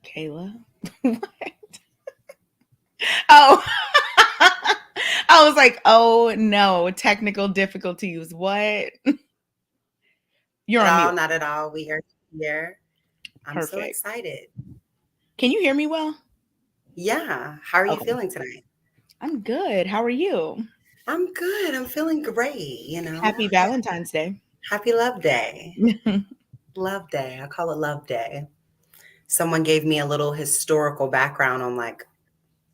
Kayla? What? Oh, I was like, oh no, technical difficulties. What? You're At on all, mute. not at all. We are here. I'm so Perfect. excited. Can you hear me well? Yeah. How are you Okay. feeling tonight? I'm good. How are you? I'm good. I'm feeling great, Happy Valentine's Day. Happy Love Day. Love Day. I call it Love Day. Someone gave me a little historical background on like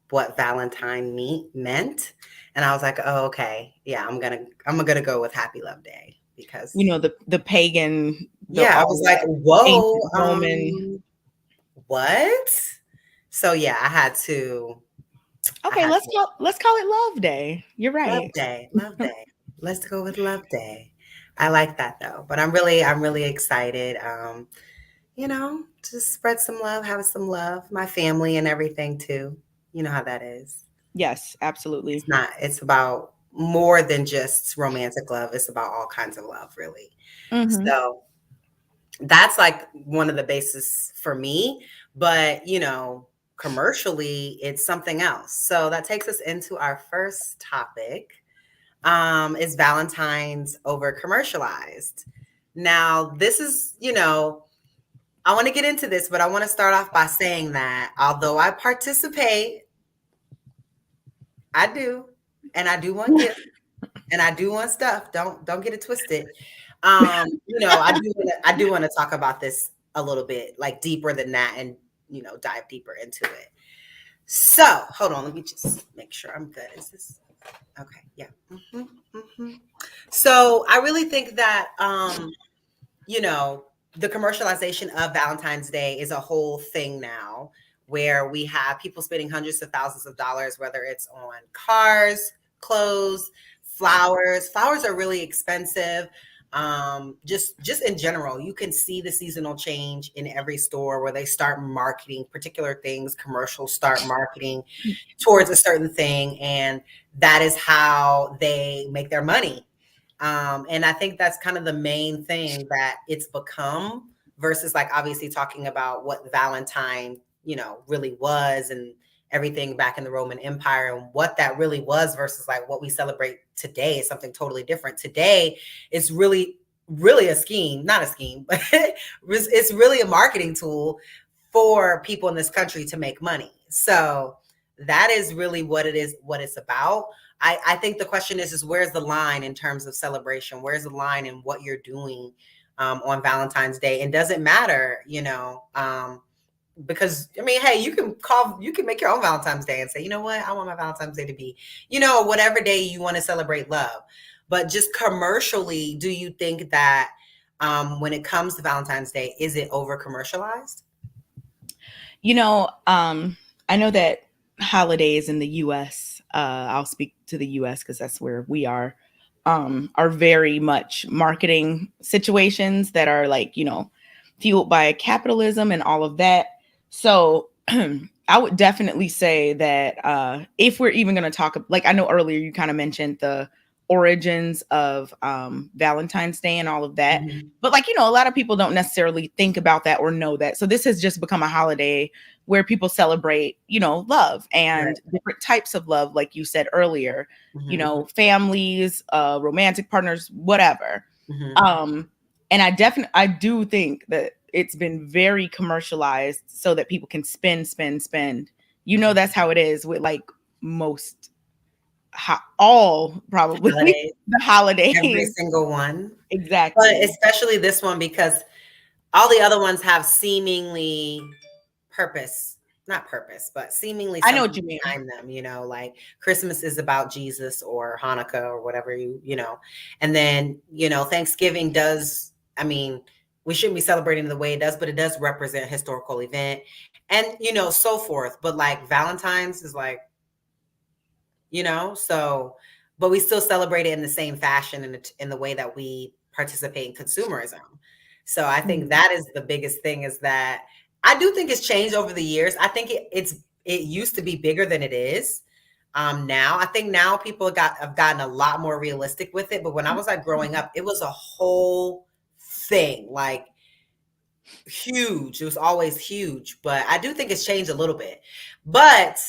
what Valentine meant. And I was like, oh, okay. Yeah, I'm gonna go with Happy Love Day because the pagan, I was like, whoa, ancient Roman. What? So yeah, I had to Okay, let's call it Love Day. You're Love right. Day. Love Day. Let's go with Love Day. I like that though. But I'm really excited. To spread some love, have some love, my family and everything too. You know how that is. Yes, absolutely. It's about more than just romantic love. It's about all kinds of love, really. Hmm. So that's like one of the bases for me. But, commercially, it's something else. So that takes us into our first topic. Is Valentine's over commercialized? Now, this is, I want to get into this, but I want to start off by saying that although I participate, I do, and I do want gifts, and I do want stuff. Don't get it twisted. I do want to talk about this a little bit, like deeper than that, and dive deeper into it. So hold on, let me just make sure I'm good. Is this okay? Yeah. Hmm. So I really think that you know, the commercialization of Valentine's Day is a whole thing now where we have people spending hundreds of thousands of dollars, whether it's on cars, clothes, flowers. Flowers are really expensive. Just in general, you can see the seasonal change in every store where they start marketing particular things, commercials start marketing towards a certain thing, and that is how they make their money. And I think that's kind of the main thing that it's become versus like obviously talking about what Valentine, really was and everything back in the Roman Empire and what that really was versus like what we celebrate today is something totally different. Today is really a scheme, not a scheme, but it's really a marketing tool for people in this country to make money. So that is really what it is, what it's about. I think the question is where's the line in terms of celebration? Where's the line in what you're doing on Valentine's Day? And does it matter, because I mean, hey, you can make your own Valentine's Day and say, you know what, I want my Valentine's Day to be, whatever day you want to celebrate love. But just commercially, do you think that when it comes to Valentine's Day, is it over commercialized? I know that holidays in the US, I'll speak to the US because that's where we are very much marketing situations that are like, fueled by capitalism and all of that. So I would definitely say that if we're even going to talk, like I know earlier you kind of mentioned the origins of Valentine's Day and all of that. Mhm. But like, a lot of people don't necessarily think about that or know that. So this has just become a holiday where people celebrate, love Right. and different types of love, like you said earlier, Mhm. families, romantic partners, whatever. Mhm. Um, and I do think that it's been very commercialized so that people can spend, spend, spend. That's how it is with like most, all probably Holidays, the every holidays. single one. But Exactly. especially this one because all the other ones have seemingly purpose, not purpose, but seemingly I know what something you mean. behind them, like Christmas is about Jesus or Hanukkah or whatever and then, Thanksgiving does, I mean, we shouldn't be celebrating the way it does, but it does represent a historical event and, so forth. But like Valentine's is like, so but we still celebrate it in the same fashion in the way that we participate in consumerism. So I think Mhm. that is the biggest thing, is that I do think it's changed over the years. I think it used to be bigger than it is. Now I think now people have gotten a lot more realistic with it, but when I was like growing up, it was a whole thing, like huge. It was always huge, but I do think it's changed a little bit. But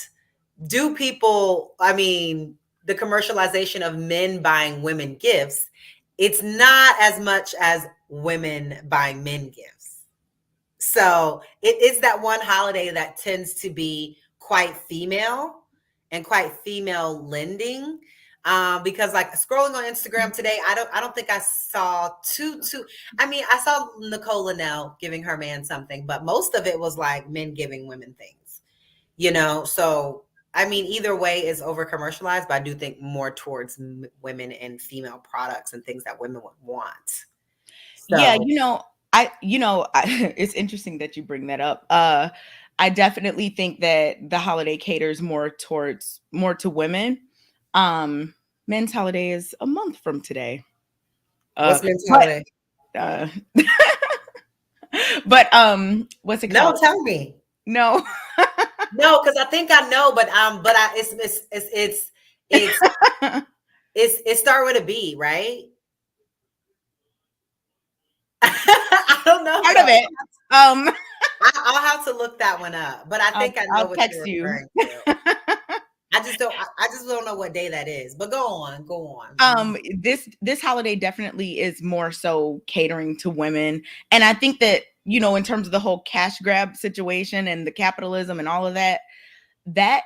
do people, I mean, the commercialization of men buying women gifts, it's not as much as women buying men gifts. So it is that one holiday that tends to be quite female and quite female lending. Because like scrolling on Instagram today, I don't think I saw too. I mean, I saw Nicole Linnell giving her man something, but most of it was like men giving women things. So I mean, either way is over commercialized, but I do think more towards women and female products and things that women would want. Yeah, So it's interesting that you bring that up. I definitely think that the holiday caters more to women. Men's holiday is a month from today. Uh, What's men's but holiday? uh, but what's it No, called? tell me. No. No, because I think I know, but it's it start with a B, right? I don't know Part of though. it. Um, I'll have to look that one up, but I think I know I'll what you're text you. referring to. I just don't know what day that is. But go on. This holiday definitely is more so catering to women, and I think that, you know, in terms of the whole cash grab situation and the capitalism and all of that, that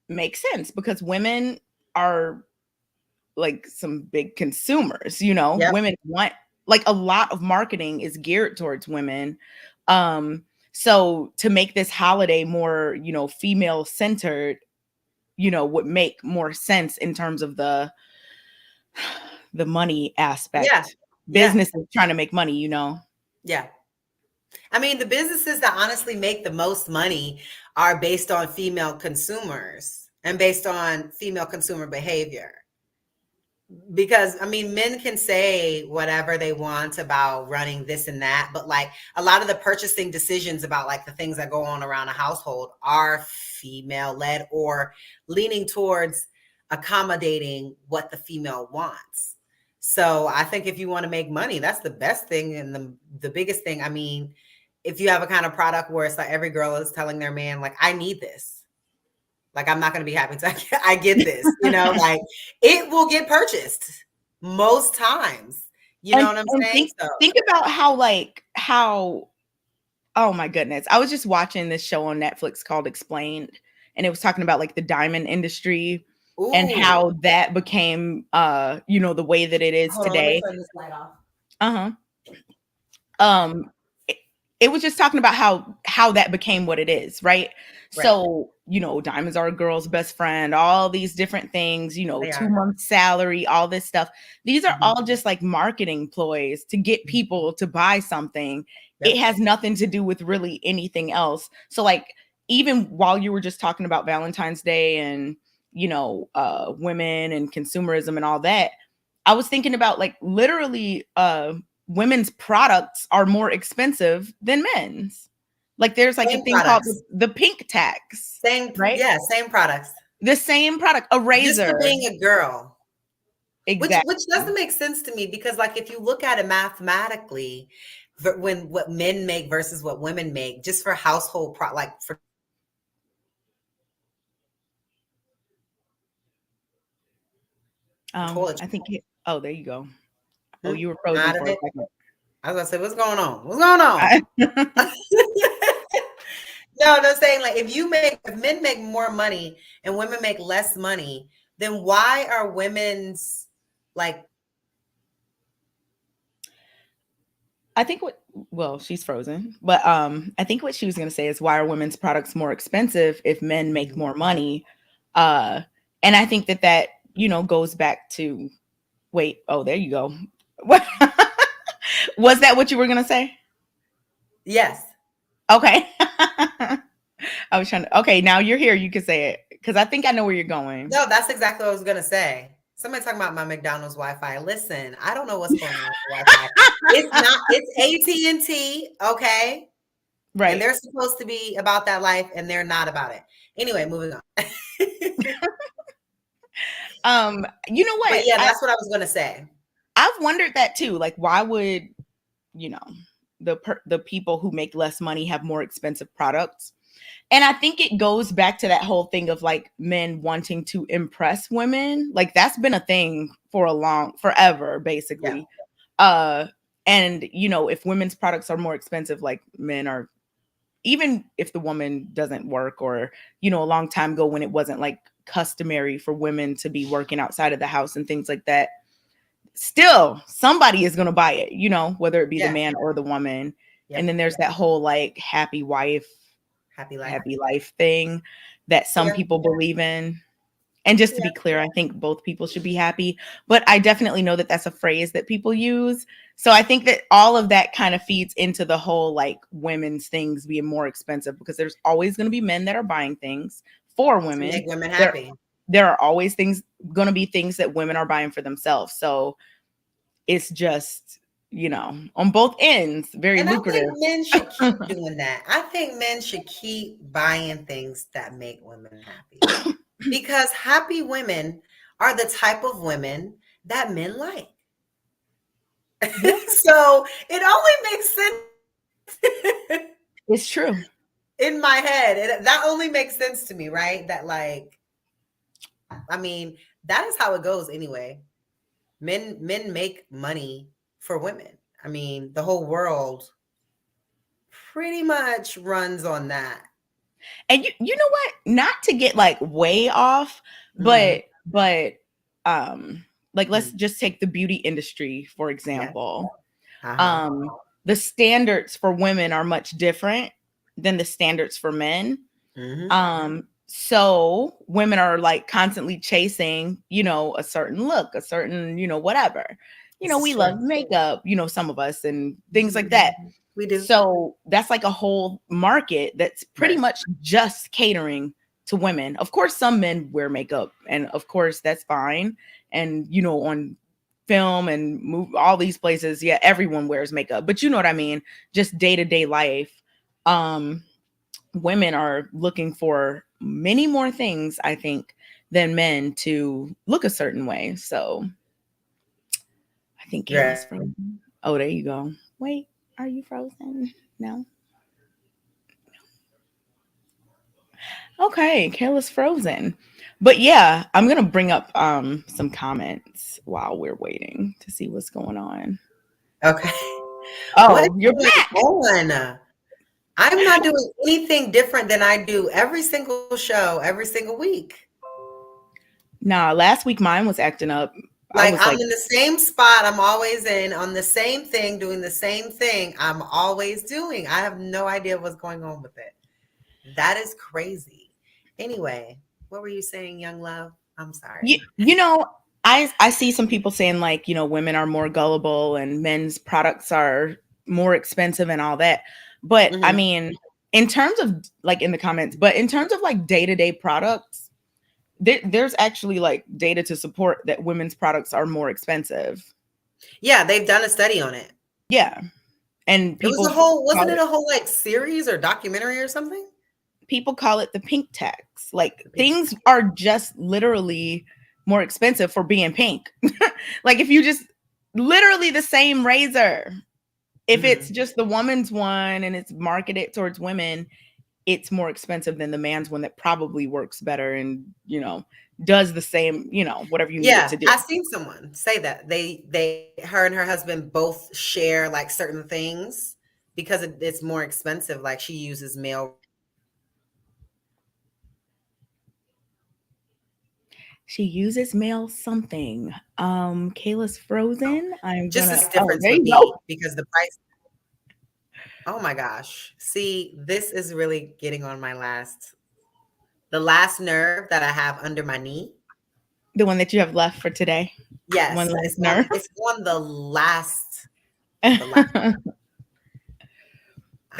makes sense because women are like some big consumers. You know, Yep. women want, like, a lot of marketing is geared towards women. So to make this holiday more, you know, female centered, you know, would make more sense in terms of the money Yeah. aspect. Yeah. Business is trying to make money, you know. Yeah. I mean, the businesses that honestly make the most money are based on female consumers and based on female consumer behavior. Because I mean, men can say whatever they want about running this and that, but like a lot of the purchasing decisions about like the things that go on around a household are female led or leaning towards accommodating what the female wants. So I think if you want to make money, that's the best thing and the biggest thing. I mean, if you have a kind of product where it's like every girl is telling their man, like, I need this. Like, I'm not going to be happy until I get this, you know, like it will get purchased most times. You know what I'm And saying? So, think about how oh my goodness. I was just watching this show on Netflix called Explained, and it was talking about like the diamond industry and ooh, how that became you know, the way that it is hold on, let me today. turn this light off. Uh-huh. um it, it was just talking about how that became what it is, right? Right. So, you know, diamonds are a girl's best friend, all these different things, you know, They 2 are. months salary, all this stuff. These are Mhm. all just like marketing ploys to get people to buy something. It Yep. has nothing to do with really anything else. So like, even while you were just talking about Valentine's Day and, you know, women and consumerism and all that, I was thinking about like literally women's products are more expensive than men's. Like there's like a Same thing called products. the pink tax, right? Yeah, same products. The same product, a Just for razor. being a girl. Which Exactly. doesn't make sense to me because like if you look at it mathematically, when what men make versus what women make, just for household like for toilet. I think oh, there you go. Oh, Hmm? you were frozen Out of for a it. second. I was gonna say, what's going on? What's going on? No, I'm saying like if men make more money and women make less money, then why are women's like I think what well, she's frozen. But I think what she was gonna say is, why are women's products more expensive if men make more money? Uh and I think that, you know, goes back to wait, oh, there you go. What was that what you were gonna say? yes. Okay. I was trying to okay, now you're here, you can say it. Because I think I know where you're going. No, that's exactly what I was gonna say. Somebody talking about my McDonald's Wi-Fi. Listen, I don't know what's going on with the Wi-Fi. It's not, it's AT&T, okay? And Right. they're supposed to be about that life and they're not about it. Anyway, moving on. You know But what? yeah, that's what I was gonna say. I've wondered that too. Like, why would, you know, the people who make less money have more expensive products? And I think it goes back to that whole thing of like men wanting to impress women. Like that's been a thing for forever, Yeah. basically. Uh and you know, if women's products are more expensive, like men are, even if the woman doesn't work, or, you know, a long time ago when it wasn't like customary for women to be working outside of the house and things like that, still somebody is going to buy it, you know, whether it be the Yeah. man or the woman. And Yep. then there's that whole like happy wife, Happy life. happy life thing that some Yeah. people believe in. And just to Yeah. be clear, I think both people should be happy, but I definitely know that that's a phrase that people use. So I think that all of that kind of feeds into the whole like women's things being more expensive, because there's always going to be men that are buying things for To women. make women There happy. there are always things going to be things that women are buying for themselves. So it's just, on both ends, very And I lucrative. think men should keep doing that. I think men should keep buying things that make women happy. Because happy women are the type of women that men like. Yeah, So it only makes sense it's true. in my head. That only makes sense to me, right? That, like, I mean, that is how it goes anyway. Men make money for women. I mean, the whole world pretty much runs on that. And you know what? Not to get like way off, Mhm. but like let's Mhm. just take the beauty industry for Yeah. example. Uh-huh. Um the standards for women are much different than the standards for men. Mhm. So women are like constantly chasing, a certain look, a certain, whatever. This is We true. love makeup, some of us and things like that. Mhm. We do. So that's like a whole market that's pretty Right. much just catering to women. Of course, some men wear makeup, and of course that's fine. And on film and all these places, yeah, everyone wears makeup. But you know what I mean? Just day to day life. Um, Women are looking for many more things, I think, than men to look a certain way. So I think Kayla's Right. frozen. Oh, there you go. Wait, are you frozen? No. Okay, Kayla's frozen. But yeah, I'm gonna bring up some comments while we're waiting to see what's going on. Okay. What is Oh, you're going back. on? I'm not doing anything different than I do every single show, every single week. Nah, last week mine was acting up. I Like, was I'm like, in the same spot I'm always in, on the same thing, doing the same thing I'm always doing. I have no idea what's going on with it. That is crazy. Anyway, what were you saying, young love? I'm you, sorry. you know, I see some people saying like, women are more gullible and men's products are more expensive and all that. But I Mhm. mean, in terms of like in the comments, but in terms of like day-to-day products, there's actually like data to support that women's products are more expensive. Yeah, they've done a study on it. Yeah. And It was a people whole, call wasn't it it a whole, like, series or documentary or something? people call it the pink tax. Like The pink things tax. are just literally more expensive for being pink. Like if you just literally the same razor, if it's Mhm. just the woman's one and it's marketed towards women, it's more expensive than the man's one that probably works better and, does the same, whatever you need it Yeah, to do. I seen someone say that. Her and her husband both share, like, certain things because it's more expensive. Like, she uses male She uses male something. Kayla's frozen. I'm just gonna as oh, difference there would you go. be because the price. Oh my gosh. See, this is really getting on the last nerve that I have under my knee. The one that you have left for today. One Yes, last nerve. it's on the last. Ah,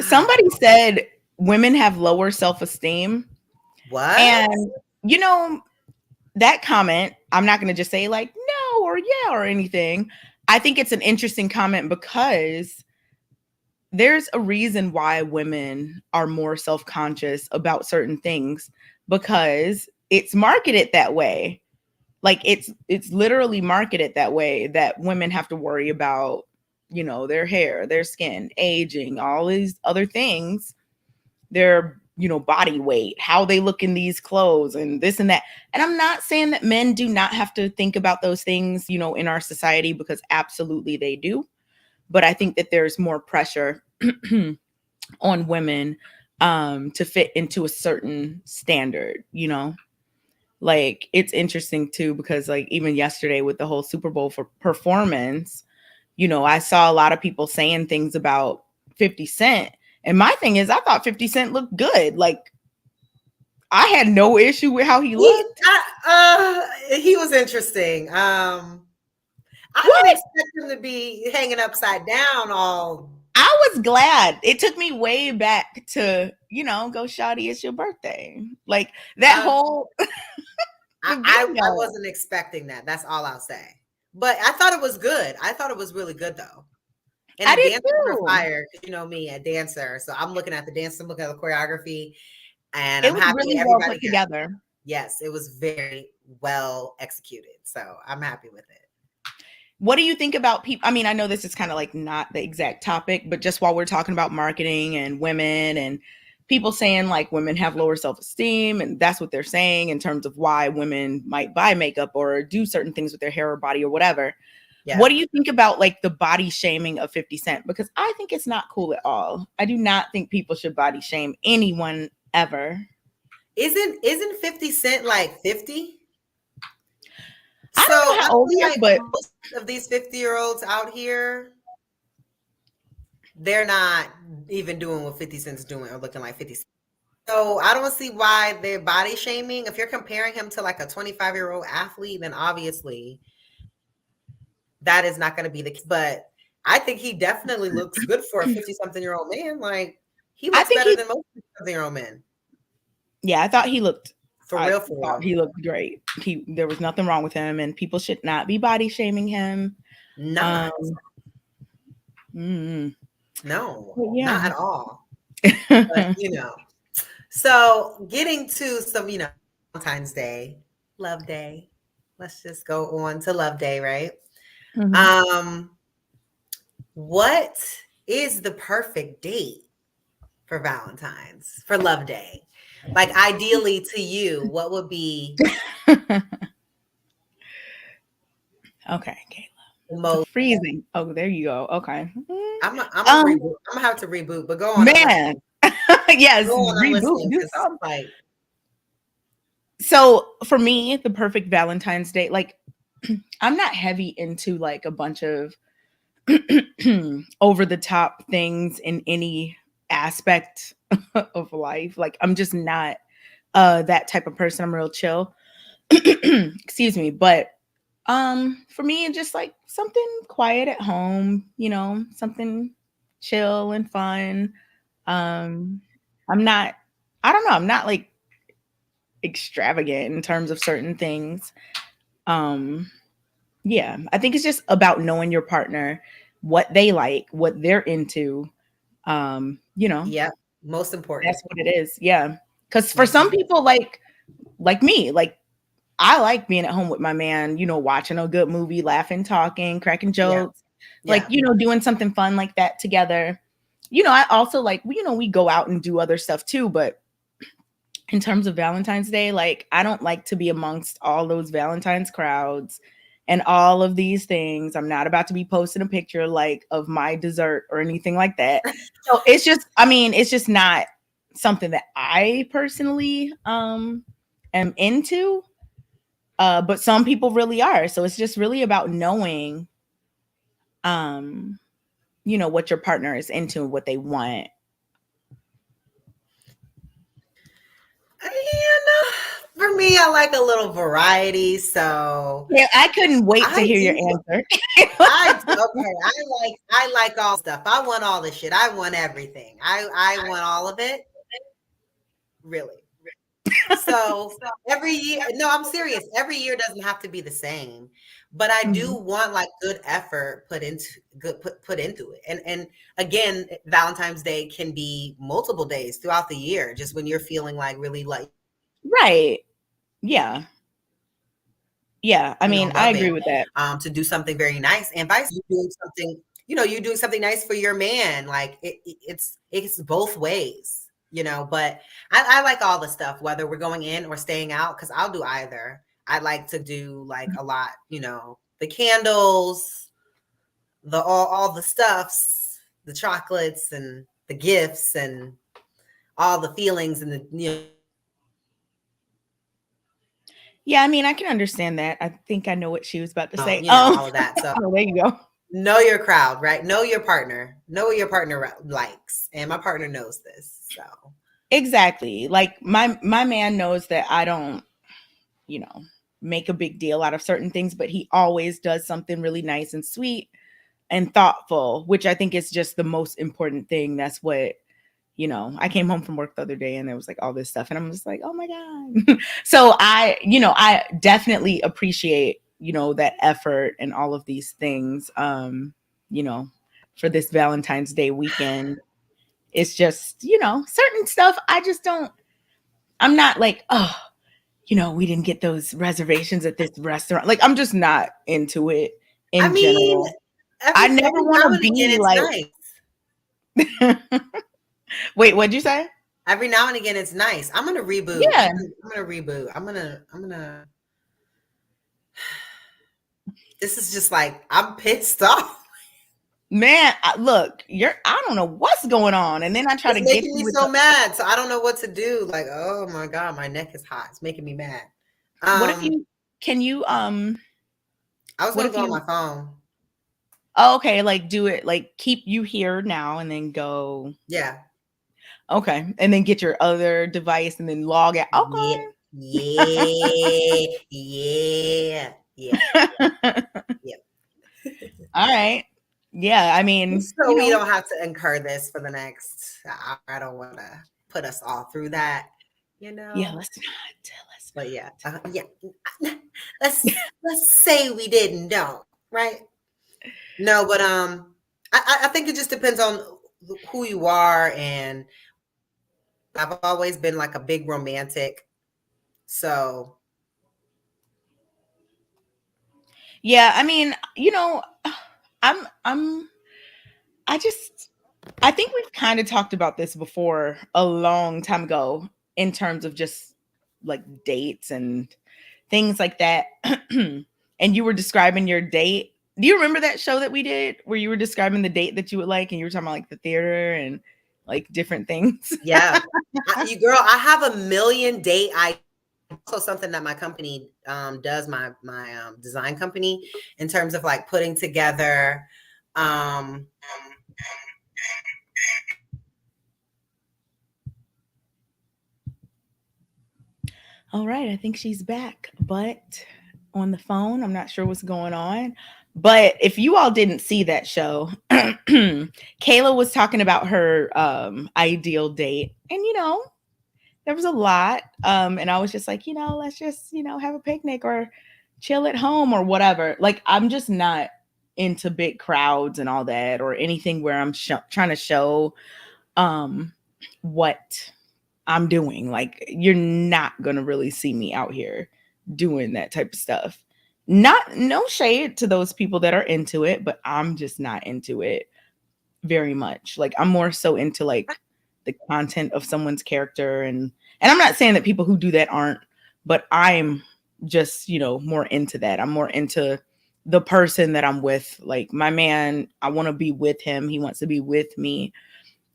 Somebody said women have lower self-esteem. what? And you know, that comment, I'm not gonna just say like no or yeah or anything. I think it's an interesting comment because there's a reason why women are more self-conscious about certain things because it's marketed that way. Like it's literally marketed that way that women have to worry about, their hair, their skin, aging, all these other things, their, body weight, how they look in these clothes and this and that. And I'm not saying that men do not have to think about those things, in our society because absolutely they do. But I think that there's more pressure on women to fit into a certain standard, like it's interesting too because like even yesterday with the whole Super Bowl for performance, I saw a lot of people saying things about 50 Cent. And my thing is I thought 50 Cent looked good. Like I had no issue with how he looked. He was interesting. I didn't What? expect him to be hanging upside down all. I was glad. It took me way back to, go shawty, it's your birthday. Like that Um, whole the I video. wasn't expecting that. That's all I'll say. But I thought it was good. I thought it was really good though. And I the did dancers were too. fire. You know me, a dancer. So I'm looking at the dance, I'm looking at the choreography, and It I'm was happy really well everybody put got. together. Yes, it was very well executed. So I'm happy with it. What do you think about people? I mean, I know this is kind of like not the exact topic, but just while we're talking about marketing and women and people saying like women have lower self-esteem, and that's what they're saying in terms of why women might buy makeup or do certain things with their hair or body or whatever. Yeah. What do you think about like the body shaming of 50 Cent? Because I think it's not cool at all. I do not think people should body shame anyone ever. Isn't 50 Cent like 50? I So don't know I how old he feel is, like but most of these 50-year-olds out here, they're not even doing what 50 Cent's doing or looking like 50 Cent. So I don't see why they're body shaming. If you're comparing him to like a 25-year-old athlete, then obviously that is not going to be the case. But I think he definitely looks good for a 50-something-year-old man. Like he I looks think better he, than most 50-something-year-old men. yeah, I thought he looked, For I real, for thought real. he looked great. There was nothing wrong with him, and people should not be body shaming him. Um, Not. mm, No, but not yeah. at all. But so getting to some, Valentine's Day, Love Day. Let's just go on to Love Day, right? Mhm. Um, what is the perfect date for Valentine's, for Love Day? Like ideally to you, what would be Okay, Kayla. the It's a most freezing. Oh, there you go. Okay. I'm a Um, reboot. I'm gonna have to reboot, but go on, I'm man. listening. Yes, Go on, I'm reboot. listening Do because something. like So for me, the perfect Valentine's Day, like I'm not heavy into like a bunch of over the top things in any aspect of life. Like I'm just not that type of person. I'm real chill. Excuse me, but for me it's just like something quiet at home, something chill and fun. Um I'm not, I don't know, I'm not like extravagant in terms of certain things. Um yeah, I think it's just about knowing your partner, what they like, what they're into. You know, yep, most important. that's what it is. Yeah. Cuz for Most some important. people like me, like I like being at home with my man, watching a good movie, laughing, talking, cracking Yeah, jokes, like, yeah. doing something fun like that together. I also like, we go out and do other stuff too, but in terms of Valentine's Day, like I don't like to be amongst all those Valentine's crowds and all of these things. I'm not about to be posting a picture like of my dessert or anything like that. So it's just, I mean, it's just not something that I personally am into. But some people really are. So it's just really about knowing um, what your partner is into and what they want. For me, I like a little variety, so Yeah, I couldn't wait to I hear your do. answer. Okay. I like all stuff. I want all the shit. I want everything. I want all of it. Really. So every year, no, I'm serious. Every year doesn't have to be the same, but I do Mhm. want like good effort put into it. And again, Valentine's Day can be multiple days throughout the year, just when you're feeling like really like Right. Yeah. Yeah. I mean, I love agree it, with that. to do something very nice, and vice you doing something, you doing something nice for your man. Like it's both ways, But I like all the stuff, whether we're going in or staying out, because I'll do either. I like to do like a lot, the candles, the all the stuffs, the chocolates and the gifts and all the feelings and the. Yeah, I mean, I can understand that. I think I know what she was about to say. All of that. So Oh, there you go. know your crowd, right? Know your partner. Know what your partner likes. And my partner knows this. So, Exactly. Like my man knows that I don't, you know, make a big deal out of certain things, but he always does something really nice and sweet and thoughtful, which I think is just the most important thing. That's what, I came home from work the other day and there was like all this stuff and I'm just like, oh my God. So I definitely appreciate that effort and all of these things, you know, for this Valentine's Day weekend. It's just, certain stuff I just don't, I'm not like, oh, we didn't get those reservations at this restaurant. Like, I'm just not into it I in mean, general. I never every want now to and again, be it's like, nice. wait, what'd you say? Every now and again, it's nice. I'm gonna reboot. Yeah, I'm gonna reboot. I'm gonna. This is just like I'm pissed off. man. Look, I don't know what's going on, and then I try to It's get making you me with so mad. So I don't know what to do. Like, oh my god, my neck is hot. It's making me mad. what if Um, you can you I was what gonna if go on you my phone. oh, okay, like do it, like keep you here now and then go. Yeah. Okay, and then get your other device and then log out. Yeah. Yeah. Yeah. Yeah. Yeah. All right. Yeah, I mean, So we don't have to incur this for the next. I don't want to put us all through that, you yeah, know. let's not. Let's But yeah, yeah. Let's say we didn't, don't right? No, but I think it just depends on who you are, and I've always been like a big romantic, so yeah, I mean, I'm I just I think we've kind of talked about this before a long time ago in terms of just like dates and things like that. And you were describing your date. Do you remember that show that we did where you were describing the date that you would like and you were talking about like the theater and like different things? yeah. You girl, I have a million date ideas. Also something that my company does, my design company, in terms of like putting together um All right, I think she's back, but on the phone, I'm not sure what's going on. But if you all didn't see that show, Kayla was talking about her ideal date, and there was a lot. And I was just like, let's just have a picnic or chill at home or whatever. Like, I'm just not into big crowds and all that, or anything where I'm trying to show um what I'm doing. Like, you're not gonna really see me out here doing that type of stuff. Not no shade to those people that are into it, but I'm just not into it very much. Like, I'm more so into like the content of someone's character, and I'm not saying that people who do that aren't, but I'm just, more into that. I'm more into the person that I'm with. Like, my man, I want to be with him. He wants to be with me.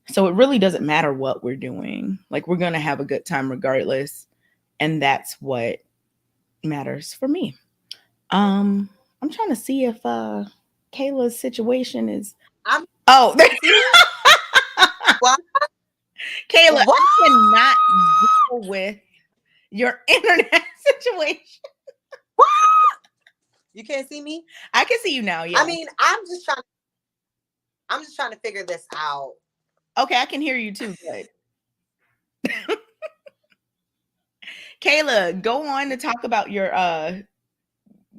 So it really doesn't matter what we're doing. Like, we're going to have a good time regardless. And that's what matters for me. Um, I'm trying to see if Kayla's situation is I'm oh what? Kayla, What? I cannot deal with your internet situation. What? You can't see me? I can see you now, yeah. I mean, I'm just trying to figure this out. Okay, I can hear you too. Good. Kayla, go on to talk about your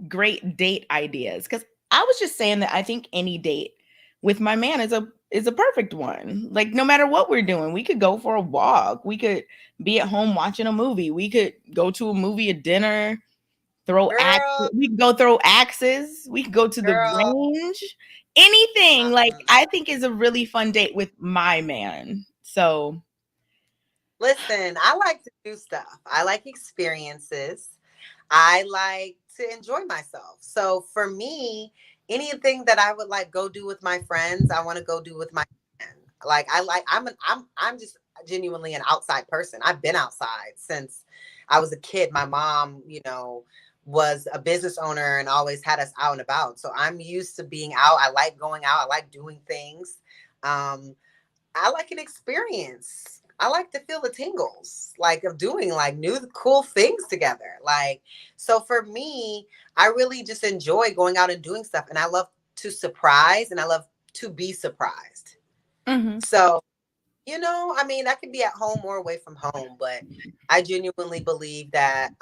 great date ideas, because I was just saying that I think any date with my man is a perfect one. Like, no matter what we're doing, we could go for a walk, we could be at home watching a movie, we could go to a movie, a dinner, Girl, we could go throw axes, we could go to the girl. range, anything. Like, Mm-mm. I think is a really fun date with my man. So Listen, I like to do stuff. I like experiences. I like to enjoy myself. So for me, anything that I would like go do with my friends, I want to go do with my friend. Like I'm just genuinely an outside person. I've been outside since I was a kid. My mom, was a business owner and always had us out and about. So I'm used to being out. I like going out. I like doing things. Um, I like an experience. I like to feel the tingles, like of doing like new cool things together. Like, so for me, I really just enjoy going out and doing stuff. And I love to surprise and I love to be surprised. mhm. So, I mean, I can be at home or away from home, but I genuinely believe that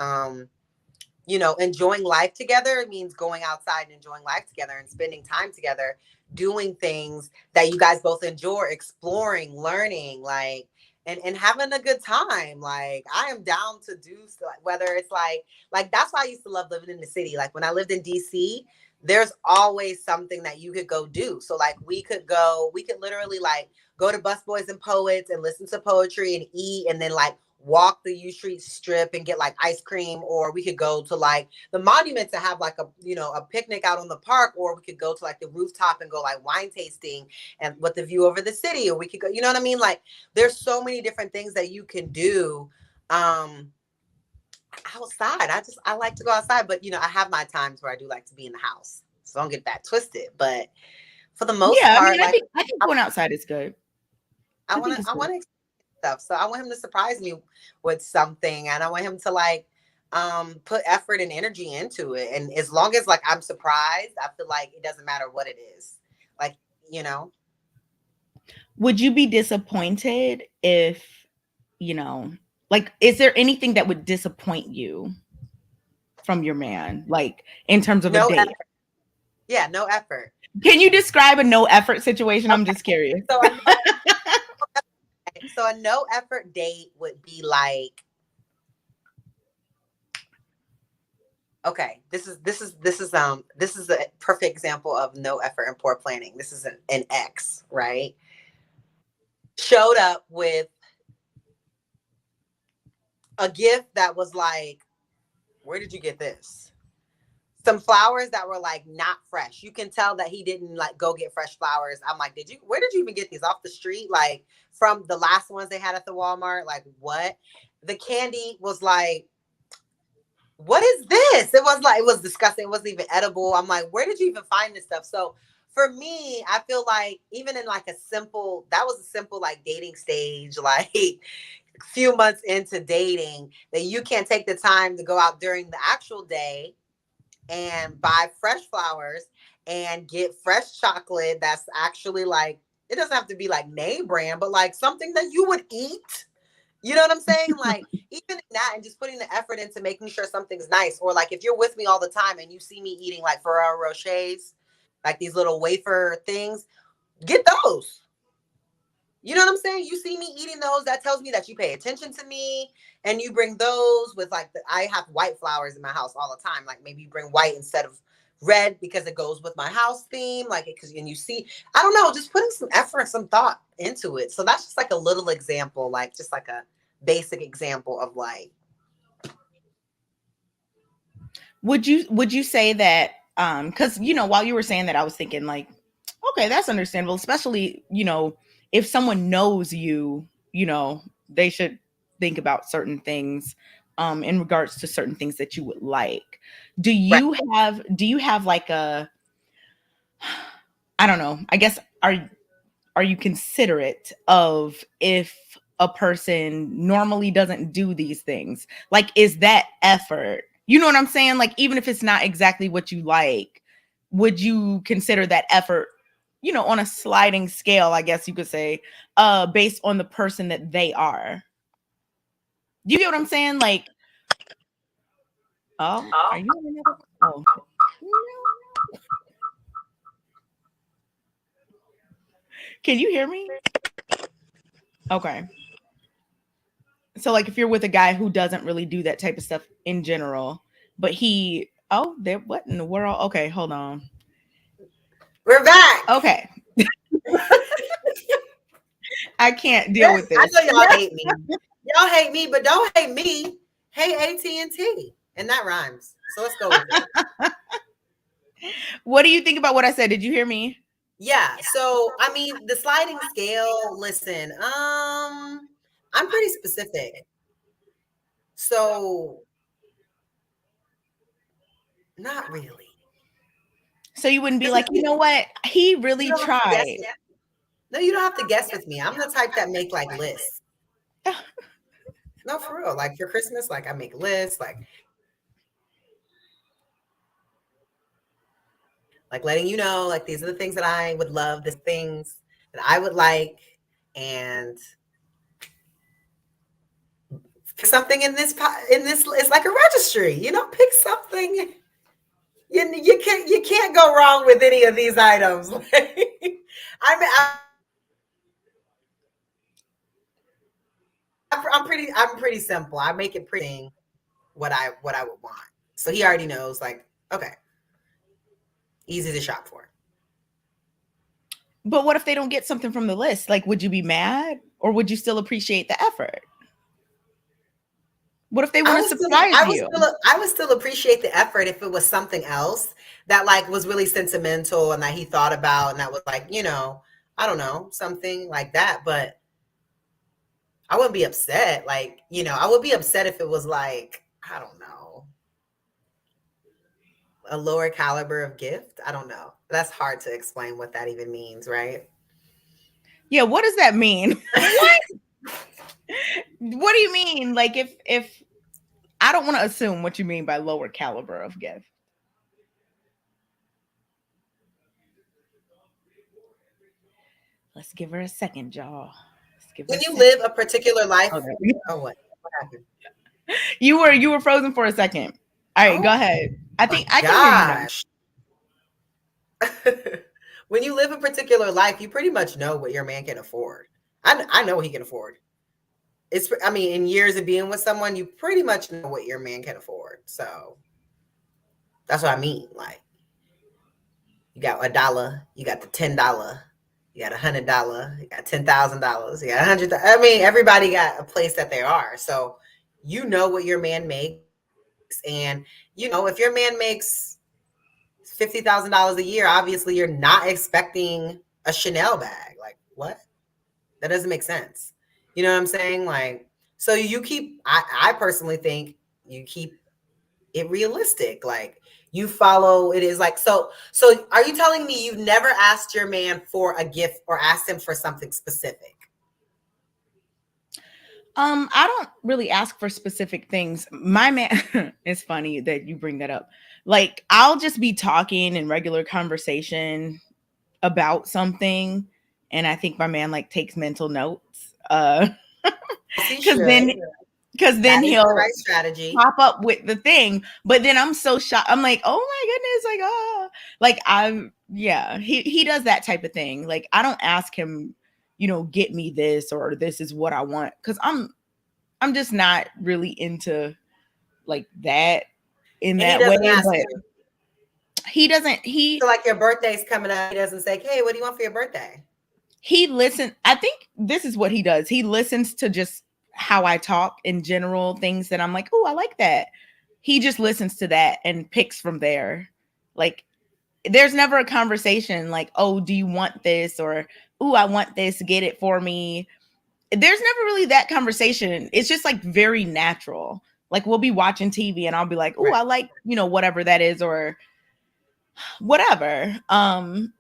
enjoying life together. It means going outside and enjoying life together and spending time together, doing things that you guys both enjoy, exploring, learning, like, and having a good time. Like, I am down to do so, whether it's like that's why I used to love living in the city. Like when I lived in DC, there's always something that you could go do. So like we could literally like go to Busboys and Poets and listen to poetry and eat, and then like walk the U Street strip and get like ice cream, or we could go to like the monument to have like a picnic out on the park, or we could go to like the rooftop and go like wine tasting and with the view over the city, or we could go, you know what I mean? Like there's so many different things that you can do um outside. I like to go outside, but I have my times where I do like to be in the house. So don't get that twisted. But for the most Yeah, I mean, part, I like think I think going outside is good. I I want think to it's I good. want to stuff. So I want him to surprise me with something, and I want him to like put effort and energy into it. And as long as like I'm surprised, I feel like it doesn't matter what it is. Like, you know, Would you be disappointed if, you know, like, is there anything that would disappoint you from your man, like in terms of a no date? effort. Yeah, no effort. Can you describe a no effort situation? I'm Okay. just curious. So I know so a no effort date would be like, okay, this is a perfect example of no effort and poor planning. This is an ex, right? Showed up with a gift that was like, where did you get this? Some flowers that were like not fresh. You can tell that he didn't like go get fresh flowers. I'm like, where did you even get these off the street? Like from the last ones they had at the Walmart? Like what? The candy was like, what is this? It was disgusting. It wasn't even edible. I'm like, where did you even find this stuff? So for me, I feel like even in like that was a simple like dating stage, like few months into dating, that you can't take the time to go out during the actual day and buy fresh flowers and get fresh chocolate that's actually like, it doesn't have to be like name brand, but like something that you would eat. You know what I'm saying? Like even in that, and just putting the effort into making sure something's nice. Or like if you're with me all the time and you see me eating like Ferrero Rochers, like these little wafer things, get those. You know what I'm saying? You see me eating those, that tells me that you pay attention to me, and you bring those with like I have white flowers in my house all the time. Like maybe you bring white instead of red because it goes with my house theme. Like because and you see, I don't know, just putting some effort, some thought into it. So that's just like a little example, like just like a basic example of like, Would you say that cuz while you were saying that I was thinking like, okay, that's understandable, especially, if someone knows you, they should think about certain things in regards to certain things that you would like. Do right. you have like a, I don't know, I guess, are you considerate of if a person normally doesn't do these things? Like, is that effort? You know what I'm saying? Like, even if it's not exactly what you like, would you consider that effort, on a sliding scale, I guess you could say, based on the person that they are? Do you get what I'm saying? Like, oh, are you on another? Oh, no. Can you hear me? Okay. So like if you're with a guy who doesn't really do that type of stuff in general, but there, what in the world? Okay, hold on. We're back. Okay. I can't deal with I this. know y'all hate me. Y'all hate me, but don't hate me. Hey AT&T, and that rhymes. So let's go with it. What do you think about what I said? Did you hear me? Yeah. So I mean, the sliding scale. Listen, I'm pretty specific. So not really. So you wouldn't be Because like, you know what? He you really don't have to guess. tried. No, you don't have to guess with me. I'm the type that make like lists. No, for real. Like for Christmas, like I make lists, like letting you know, like these are the things that I would love, the things that I would like, and pick something in this. It's like a registry. Pick something. You can't go wrong with any of these items. I'm pretty simple. I make it pretty what I would want. So he already knows, like, okay, easy to shop for. But what if they don't get something from the list? Like, would you be mad or would you still appreciate the effort? What if they want to surprise you? I would still appreciate the effort if it was something else that like was really sentimental and that he thought about and that was like, I don't know, something like that. But I wouldn't be upset. Like, I would be upset if it was like, I don't know, a lower caliber of gift. I don't know. That's hard to explain what that even means, right? Yeah, what does that mean? What do you mean? Like, if I don't want to assume what you mean by lower caliber of gift. Let's give her a second, y'all. Let's give her When a you second. live a particular life, Oh, what happened? you were frozen for a second. All right, Oh go ahead. I think I can hear you now. gosh. When you live a particular life, you pretty much know what your man can afford. I know what he can afford. I mean, in years of being with someone, you pretty much know what your man can afford. So that's what I mean. Like, you got $1, you got the $10, you got $100, you got $10,000, you got 100. I mean, everybody got a place that they are. So you know what your man makes, and if your man makes $50,000 a year, obviously you're not expecting a Chanel bag. Like, what? That doesn't make sense. You know what I'm saying? Like, so I personally think you keep it realistic. Like, you follow it is like, so are you telling me you've never asked your man for a gift or asked him for something specific? I don't really ask for specific things. My man, it's funny that you bring that up. Like, I'll just be talking in regular conversation about something, and I think my man like takes mental notes. He Because should. then That is the he'll right strategy. pop up with the thing, but then I'm so shocked. I'm like, oh my goodness, like, like yeah, he does that type of thing. Like, I don't ask him, get me this or this is what I want, because I'm just not really into like that in And he that way. doesn't ask But you. he doesn't. So like your birthday's coming up, he doesn't say, hey, what do you want for your birthday? He listens. I think this is what he does. He listens to just how I talk in general, things that I'm like, oh, I like that. He just listens to that and picks from there. Like, there's never a conversation like, oh, do you want this? Or, oh, I want this, get it for me. There's never really that conversation. It's just like very natural. Like, we'll be watching TV and I'll be like, oh, Right. I like, whatever that is, or whatever. And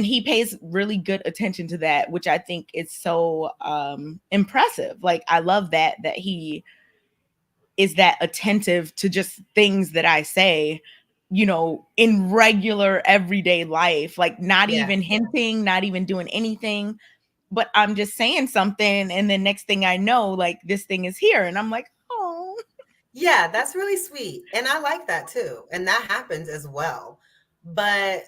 he pays really good attention to that, which I think is so impressive. Like, I love that he is that attentive to just things that I say, in regular everyday life, like not Yeah. even hinting, not even doing anything, but I'm just saying something. And then next thing I know, like, this thing is here. And I'm like, oh. Yeah, that's really sweet. And I like that too. And that happens as well. But,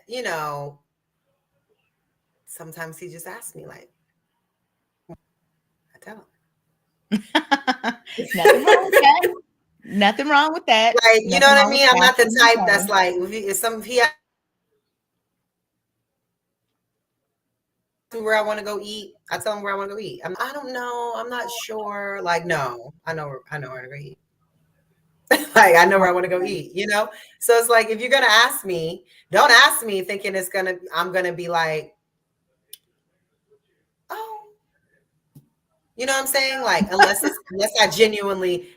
sometimes he just asks me, like, I tell Nothing wrong with him. that. Nothing wrong with that. Like, you know Nothing what I wrong with mean? I'm not the asking type and that's telling. like, if he asks me where I want to go eat, I tell him where I want to go eat. I don't know. I'm not sure. Like, no, I know where to go eat. Like, I know where I want to go eat. So it's like, if you're going to ask me, don't ask me thinking I'm going to be like, oh, you know what I'm saying? Like, unless I genuinely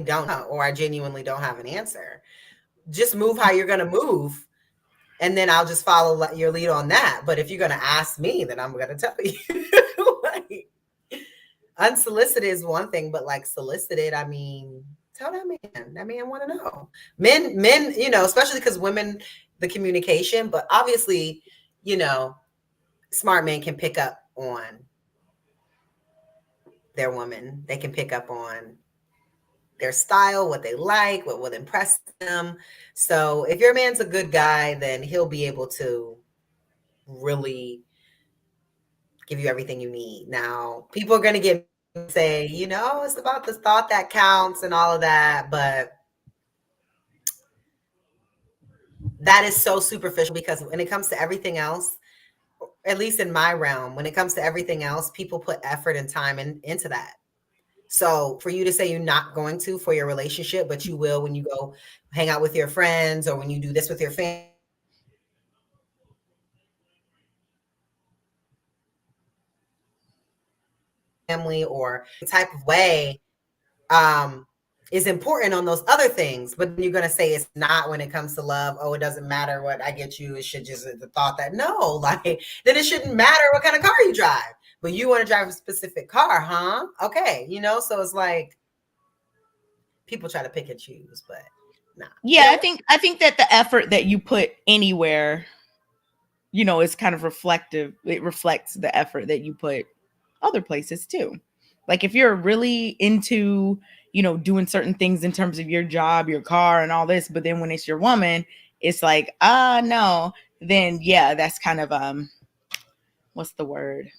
don't know, or I genuinely don't have an answer, just move how you're going to move. And then I'll just follow your lead on that. But if you're going to ask me, then I'm going to tell you. Like, unsolicited is one thing, but like solicited, I mean, tell that man. That man want to know. Men, especially because women, the communication, but obviously, smart men can pick up on their woman. They can pick up on their style, what they like, what will impress them. So if your man's a good guy, then he'll be able to really give you everything you need. Now, people are going to get say, it's about the thought that counts and all of that, but that is so superficial because when it comes to everything else, at least in my realm, when it comes to everything else, people put effort and time into that. So for you to say you're not going to for your relationship, but you will when you go hang out with your friends or when you do this with your family or type of way, is important on those other things, but you're going to say it's not when it comes to love. Oh, it doesn't matter what I get you. It should just the thought that no, like then it shouldn't matter what kind of car you drive, but you want to drive a specific car, huh? Okay. So it's like people try to pick and choose, but nah. Yeah, I think that the effort that you put anywhere, is kind of reflective. It reflects the effort that you put other places too. Like if you're really into, doing certain things in terms of your job, your car, and all this, but then when it's your woman, it's like, no, then yeah, that's kind of what's the word?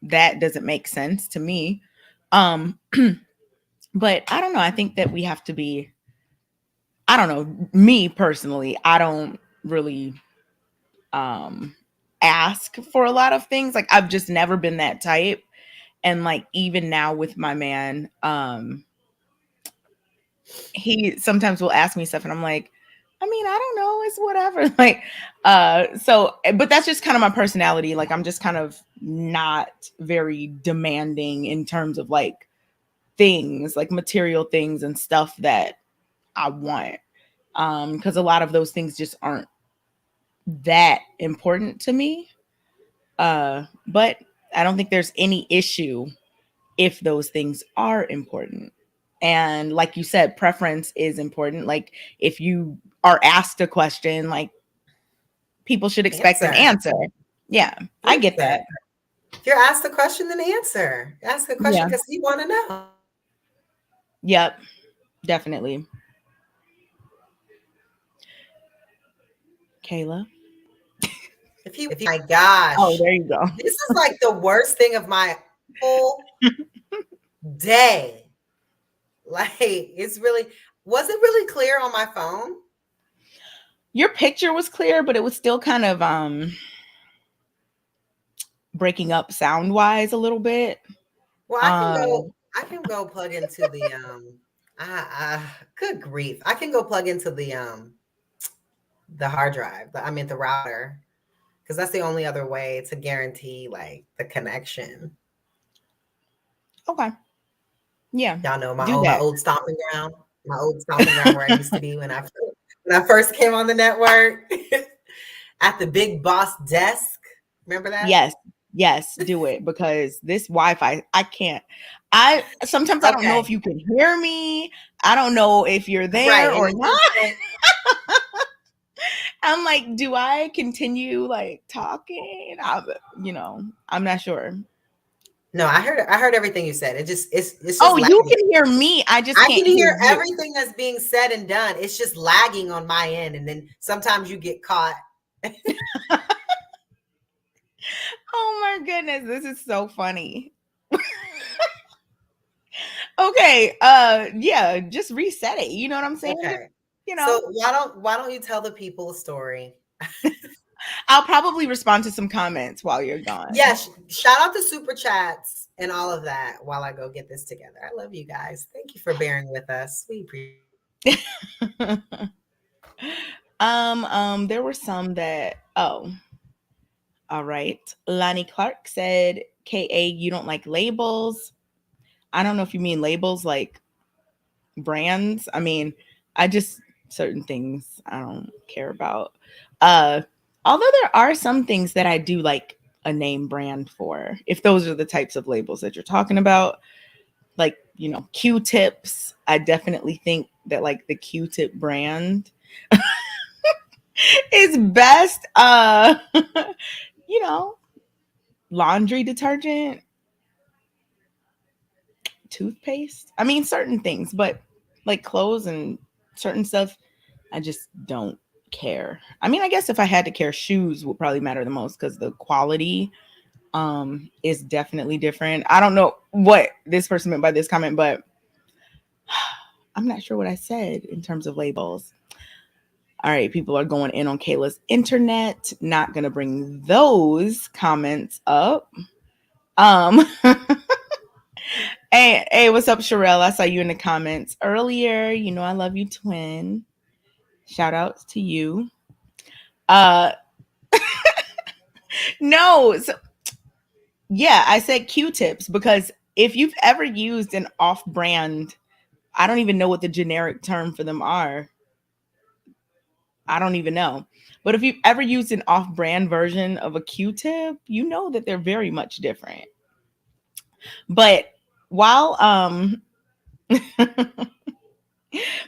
That doesn't make sense to me. Um, but I don't know. I think that we have to be, I don't know, me personally, I don't really um ask for a lot of things. Like I've just never been that type. And like even now with my man, he sometimes will ask me stuff and I'm like, I mean, I don't know, it's whatever. Like so but that's just kind of my personality. Like I'm just kind of not very demanding in terms of like things, like material things and stuff that I want. Because a lot of those things just aren't that important to me. But I don't think there's any issue if those things are important. And like you said, preference is important. Like if you are asked a question, like people should expect an Answer. answer. Yeah, I get that. Answer. If you're asked a question, then answer. Ask a question Yeah. because you want to know. Yep. Definitely. Kayla. If you, my Oh, gosh, there you go. this is like the worst thing of my whole day. Like, was it really clear on my phone? Your picture was clear, but it was still kind of breaking up sound wise a little bit. Well, Um I can go plug into the, good grief. I can go plug into the hard drive, I mean, the router, because that's the only other way to guarantee like the connection. okay. Yeah. Y'all know Do my that. old stomping ground, where I used to be when I first came on the network at the big boss desk. Remember that? Yes. Yes, do it because this Wi-Fi, I can't. I sometimes I don't know if Okay, you can hear me. I don't know if you're there right. And or it not. just said, I'm like, do I continue like talking? I'm not sure. no, I heard everything you said. It's just Oh, you lagging. can hear me. I just I can't can hear hear you. everything that's being said and done. It's just lagging on my end, and then sometimes you get caught. Oh my goodness, this is so funny. Okay, yeah, just reset it. You know what I'm saying? Just, Okay. you So know, why don't you tell the people a story? I'll probably respond to some comments while you're gone. Yes, shout out to super chats and all of that while I go get this together. I love you guys. Thank you for bearing with us. We appreciate. There were some that, oh, all right. Lonnie Clark said, KA, you don't like labels. I don't know if you mean labels like brands. I mean, I just certain things I don't care about. Uh Although there are some things that I do like a name brand for. If those are the types of labels that you're talking about, like, Q-tips, I definitely think that like the Q-tip brand is best. You know, laundry detergent. toothpaste. I mean, certain things, but like clothes and certain stuff, I just don't care. I mean, I guess if I had to care, shoes would probably matter the most because the quality is definitely different. I don't know what this person meant by this comment, but I'm not sure what I said in terms of labels. All right, people are going in on Kayla's internet. Not gonna bring those comments up. Um, hey, what's up, Sherelle? I saw you in the comments earlier. You know I love you, twin. Shout outs to you. Uh, no, so, yeah, I said Q-tips because if you've ever used an off-brand, I don't even know what the generic term for them are. I don't even know. But if you've ever used an off-brand version of a Q-tip, you know that they're very much different. But while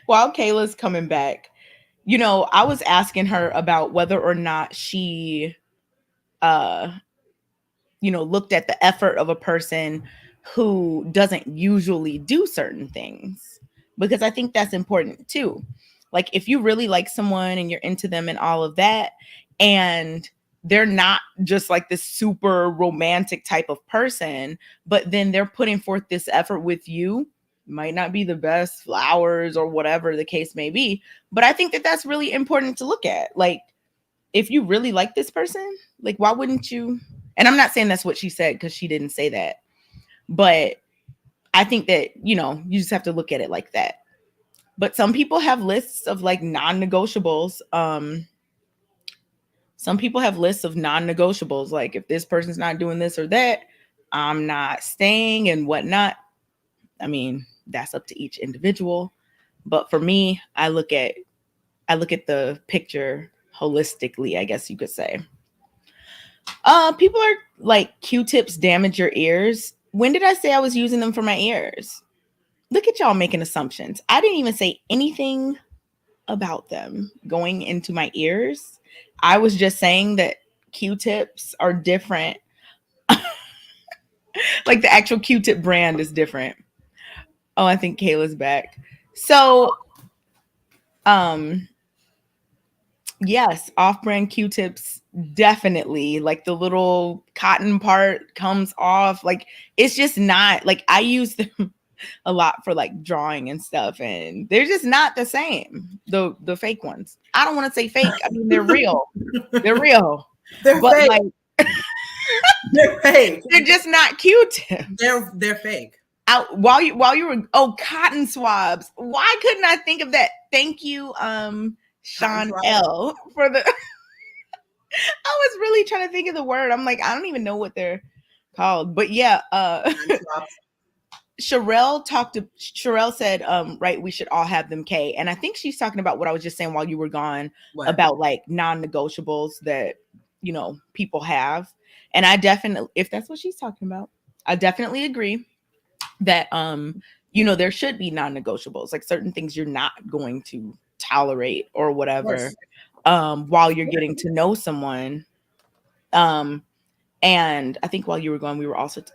while Kayla's coming back, you know, I was asking her about whether or not she uh looked at the effort of a person who doesn't usually do certain things, because I think that's important too. Like if you really like someone and you're into them and all of that, and they're not just like this super romantic type of person, but then they're putting forth this effort with you, might not be the best flowers or whatever the case may be, but I think that that's really important to look at. Like if you really like this person, like why wouldn't you? And I'm not saying that's what she said because she didn't say that, but I think that, you just have to look at it like that. But some people have lists of like non-negotiables. Some people have lists of non-negotiables. Like if this person's not doing this or that, I'm not staying and whatnot. I mean, that's up to each individual. But for me, I look at the picture holistically, I guess you could say. People are like, Q-tips damage your ears. When did I say I was using them for my ears? Look at y'all making assumptions. I didn't even say anything about them going into my ears. I was just saying that Q-tips are different. Like the actual Q-tip brand is different. Oh, I think Kayla's back. So, yes, off-brand Q-tips definitely, like the little cotton part comes off. Like it's just not, like I use them a lot for like drawing and stuff, and they're just not the same. The fake ones. I don't want to say fake. I mean they're real. They're real. They're But fake. like They're fake. they're just not Q-tips. They're fake. Out while you were cotton swabs. Why couldn't I think of that? Thank you, Sean L for the I was really trying to think of the word. I'm like, I don't even know what they're called. But yeah, Sherelle said, right, we should all have them K. And I think she's talking about what I was just saying while you were gone, about like non-negotiables that, people have. And I definitely, if that's what she's talking about, I definitely agree that, there should be non-negotiables, like certain things you're not going to tolerate or whatever, while you're getting to know someone. And I think while you were gone,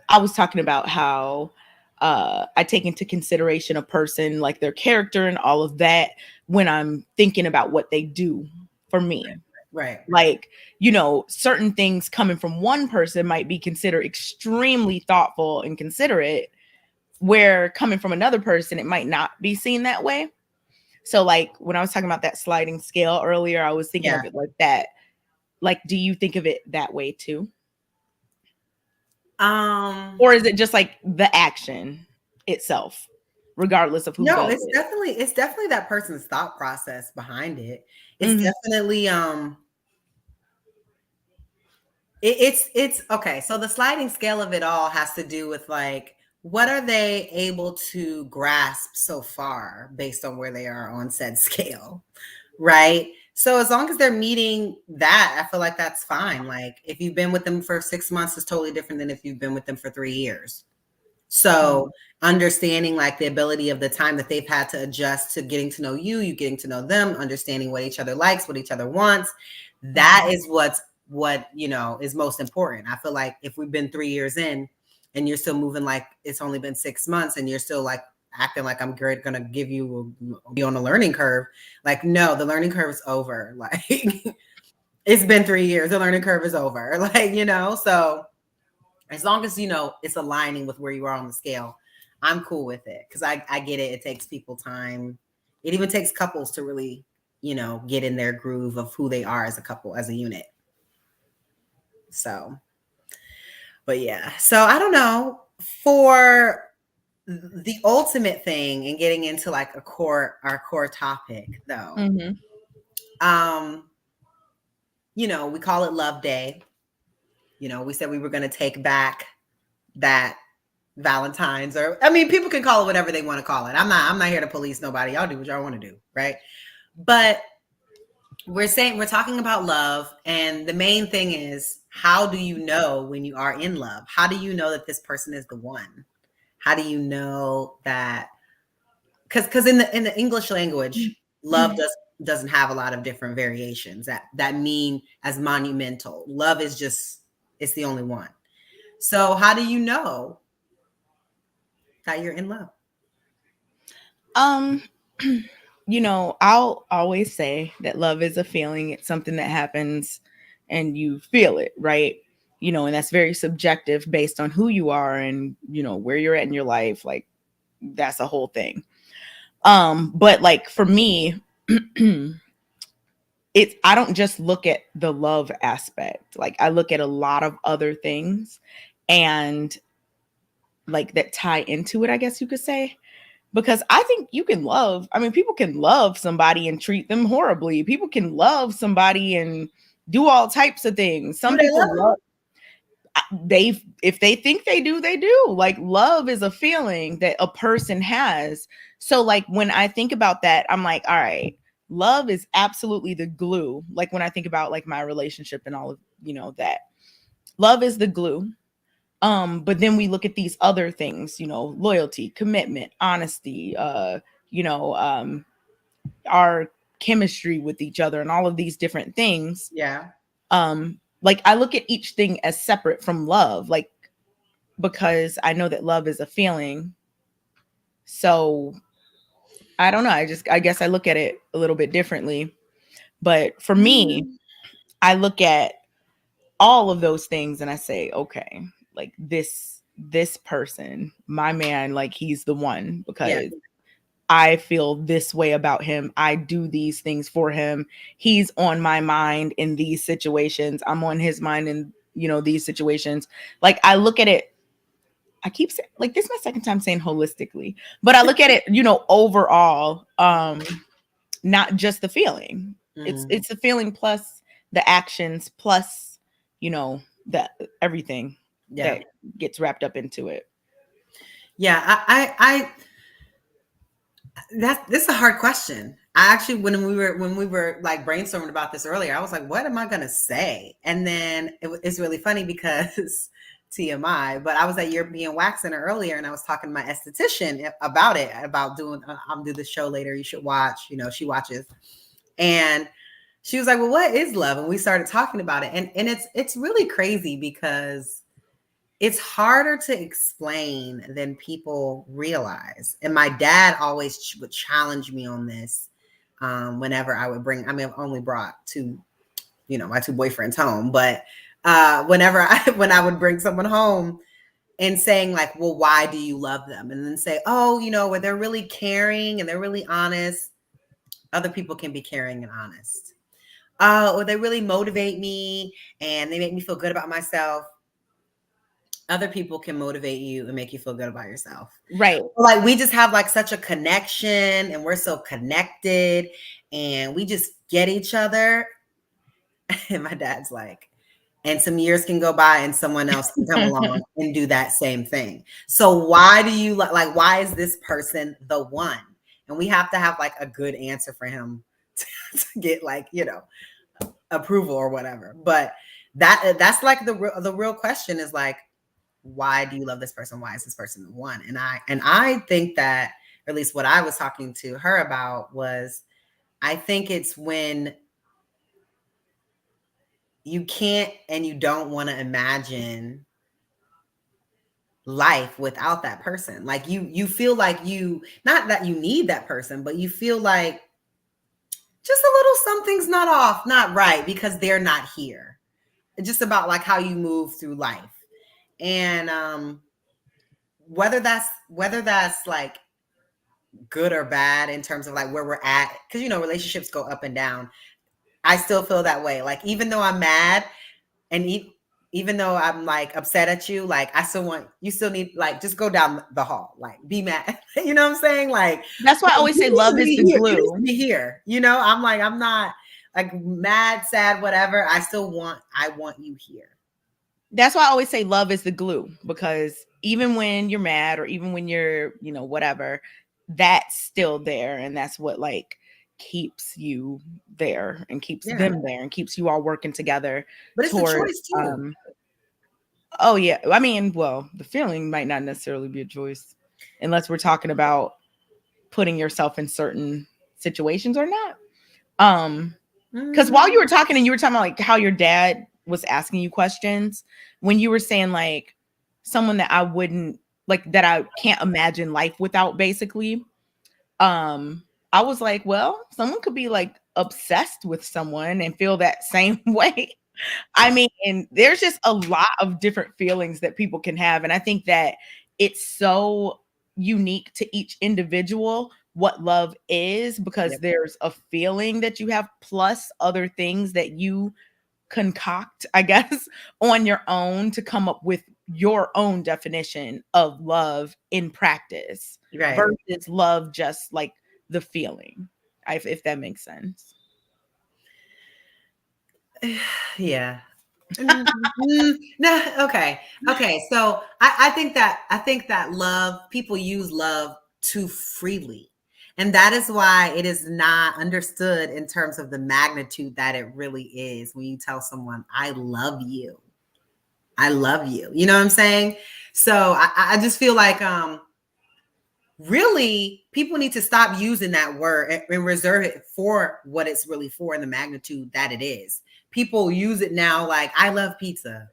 I was talking about how I take into consideration a person, like their character and all of that, when I'm thinking about what they do for me. Right. Like, certain things coming from one person might be considered extremely thoughtful and considerate, where coming from another person, it might not be seen that way. So like when I was talking about that sliding scale earlier, I was thinking of it like that. Like, do you think of it that way too? Or is it just like the action itself, regardless of who? No, it's definitely that person's thought process behind it. It's definitely it's okay. So the sliding scale of it all has to do with like, what are they able to grasp so far based on where they are on said scale, right? So as long as they're meeting that, I feel like that's fine. Like if you've been with them for 6 months, it's totally different than if you've been with them for 3 years. So understanding like the ability of the time that they've had to adjust to getting to know you getting to know them, understanding what each other likes, what each other wants, that is what is most important. I feel like if we've been 3 years in and you're still moving like it's only been 6 months, and you're still like acting like I'm great, gonna give you be on a learning curve. Like, no, the learning curve is over. Like, it's been 3 years, the learning curve is over. Like, so as long as it's aligning with where you are on the scale, I'm cool with it, because I get it. It takes people time. It even takes couples to really, get in their groove of who they are as a couple, as a unit. So, but yeah. So I don't know, for the ultimate thing, and getting into like our core topic though. Mm-hmm. Um, we call it Love Day. We said we were going to take back that Valentine's, or I mean, people can call it whatever they want to call it. I'm not here to police nobody. Y'all do what y'all want to do, right? But we're talking about love, and the main thing is, how do you know when you are in love? How do you know that this person is the one? How do you know that? Because in the English language, love doesn't have a lot of different variations that mean as monumental. Love is just, it's the only one. So how do you know that you're in love? Um, I'll always say that love is a feeling. It's something that happens and you feel it, right? And that's very subjective based on who you are and, where you're at in your life. Like, that's a whole thing. But like for me, I don't just look at the love aspect. Like, I look at a lot of other things and like that tie into it, I guess you could say. Because I think people can love somebody and treat them horribly. People can love somebody and do all types of things. Do Some they people love you? love, if they think they do, they do. Like, love is a feeling that a person has. So like when I think about that, I'm like, all right, love is absolutely the glue. Like when I think about like my relationship and all of, that. Love is the glue. But then we look at these other things, loyalty, commitment, honesty, you know, um, our chemistry with each other and all of these different things. Yeah. Like I look at each thing as separate from love, like because I know that love is a feeling. So I don't know. I guess I look at it a little bit differently. But for me, I look at all of those things and I say, okay, like this person, my man, like he's the one, Yeah. because I feel this way about him. I do these things for him. He's on my mind in these situations. I'm on his mind in, these situations. Like I look at it, I keep saying, like, this is my second time saying holistically, but I look at it, overall, not just the feeling. It's the feeling plus the actions plus, the everything Yeah. that gets wrapped up into it. Yeah. This is a hard question. I actually, when we were like brainstorming about this earlier, I was like, what am I gonna say? And then it's really funny because TMI, but I was at European Wax Center earlier, and I was talking to my esthetician about it, about doing. I'm do this show later. You should watch. She watches, and she was like, well, what is love? And we started talking about it, and it's really crazy because it's harder to explain than people realize. And my dad always would challenge me on this, whenever I would bring, I mean, I've only brought my two boyfriends home, but when I would bring someone home and saying like, well, why do you love them? And then say, oh, when they're really caring and they're really honest. Other people can be caring and honest. Or they really motivate me and they make me feel good about myself. Other people can motivate you and make you feel good about yourself. Right. Like we just have like such a connection, and we're so connected, and we just get each other. And my dad's like, and some years can go by and someone else can come along and do that same thing. So why do you like, why is this person the one? And we have to have like a good answer for him to get like, approval or whatever. But that's like the real question is like, why do you love this person? Why is this person the one? And I think that, or at least what I was talking to her about was, I think it's when you can't and you don't want to imagine life without that person. Like you feel like you, not that you need that person, but you feel like just a little something's not off, not right because they're not here. It's just about like how you move through life. And whether that's like good or bad in terms of like where we're at, because relationships go up and down. I still feel that way. Like even though I'm mad and even though I'm like upset at you, like I still want, you still need, like, just go down the hall, like be mad. You know what I'm saying? Like That's why I always say you need love to is be the here. You need glue. to be here. I'm like, I'm not like mad, sad, whatever. I want you here. That's why I always say love is the glue, because even when you're mad or even when you're, whatever, that's still there. And that's what like keeps you there and keeps Yeah. them there and keeps you all working together But it's a towards, choice too. oh yeah. I mean, well, the feeling might not necessarily be a choice unless we're talking about putting yourself in certain situations or not. Because while you were talking and you were talking about like how your dad was asking you questions, when you were saying like someone that I wouldn't like, that I can't imagine life without, basically, I was like, well, someone could be like obsessed with someone and feel that same way. I mean, and there's just a lot of different feelings that people can have. And I think that it's so unique to each individual what love is, because Yep. there's a feeling that you have plus other things that you concoct, I guess, on your own to come up with your own definition of love in practice Right. versus love just like the feeling, if that makes sense. Yeah. No, okay. Okay. So I think that love, people use love too freely. And that is why it is not understood in terms of the magnitude that it really is when you tell someone, I love you. I love you. You know what I'm saying? So I just feel like really people need to stop using that word and reserve it for what it's really for and the magnitude that it is. People use it now like, I love pizza.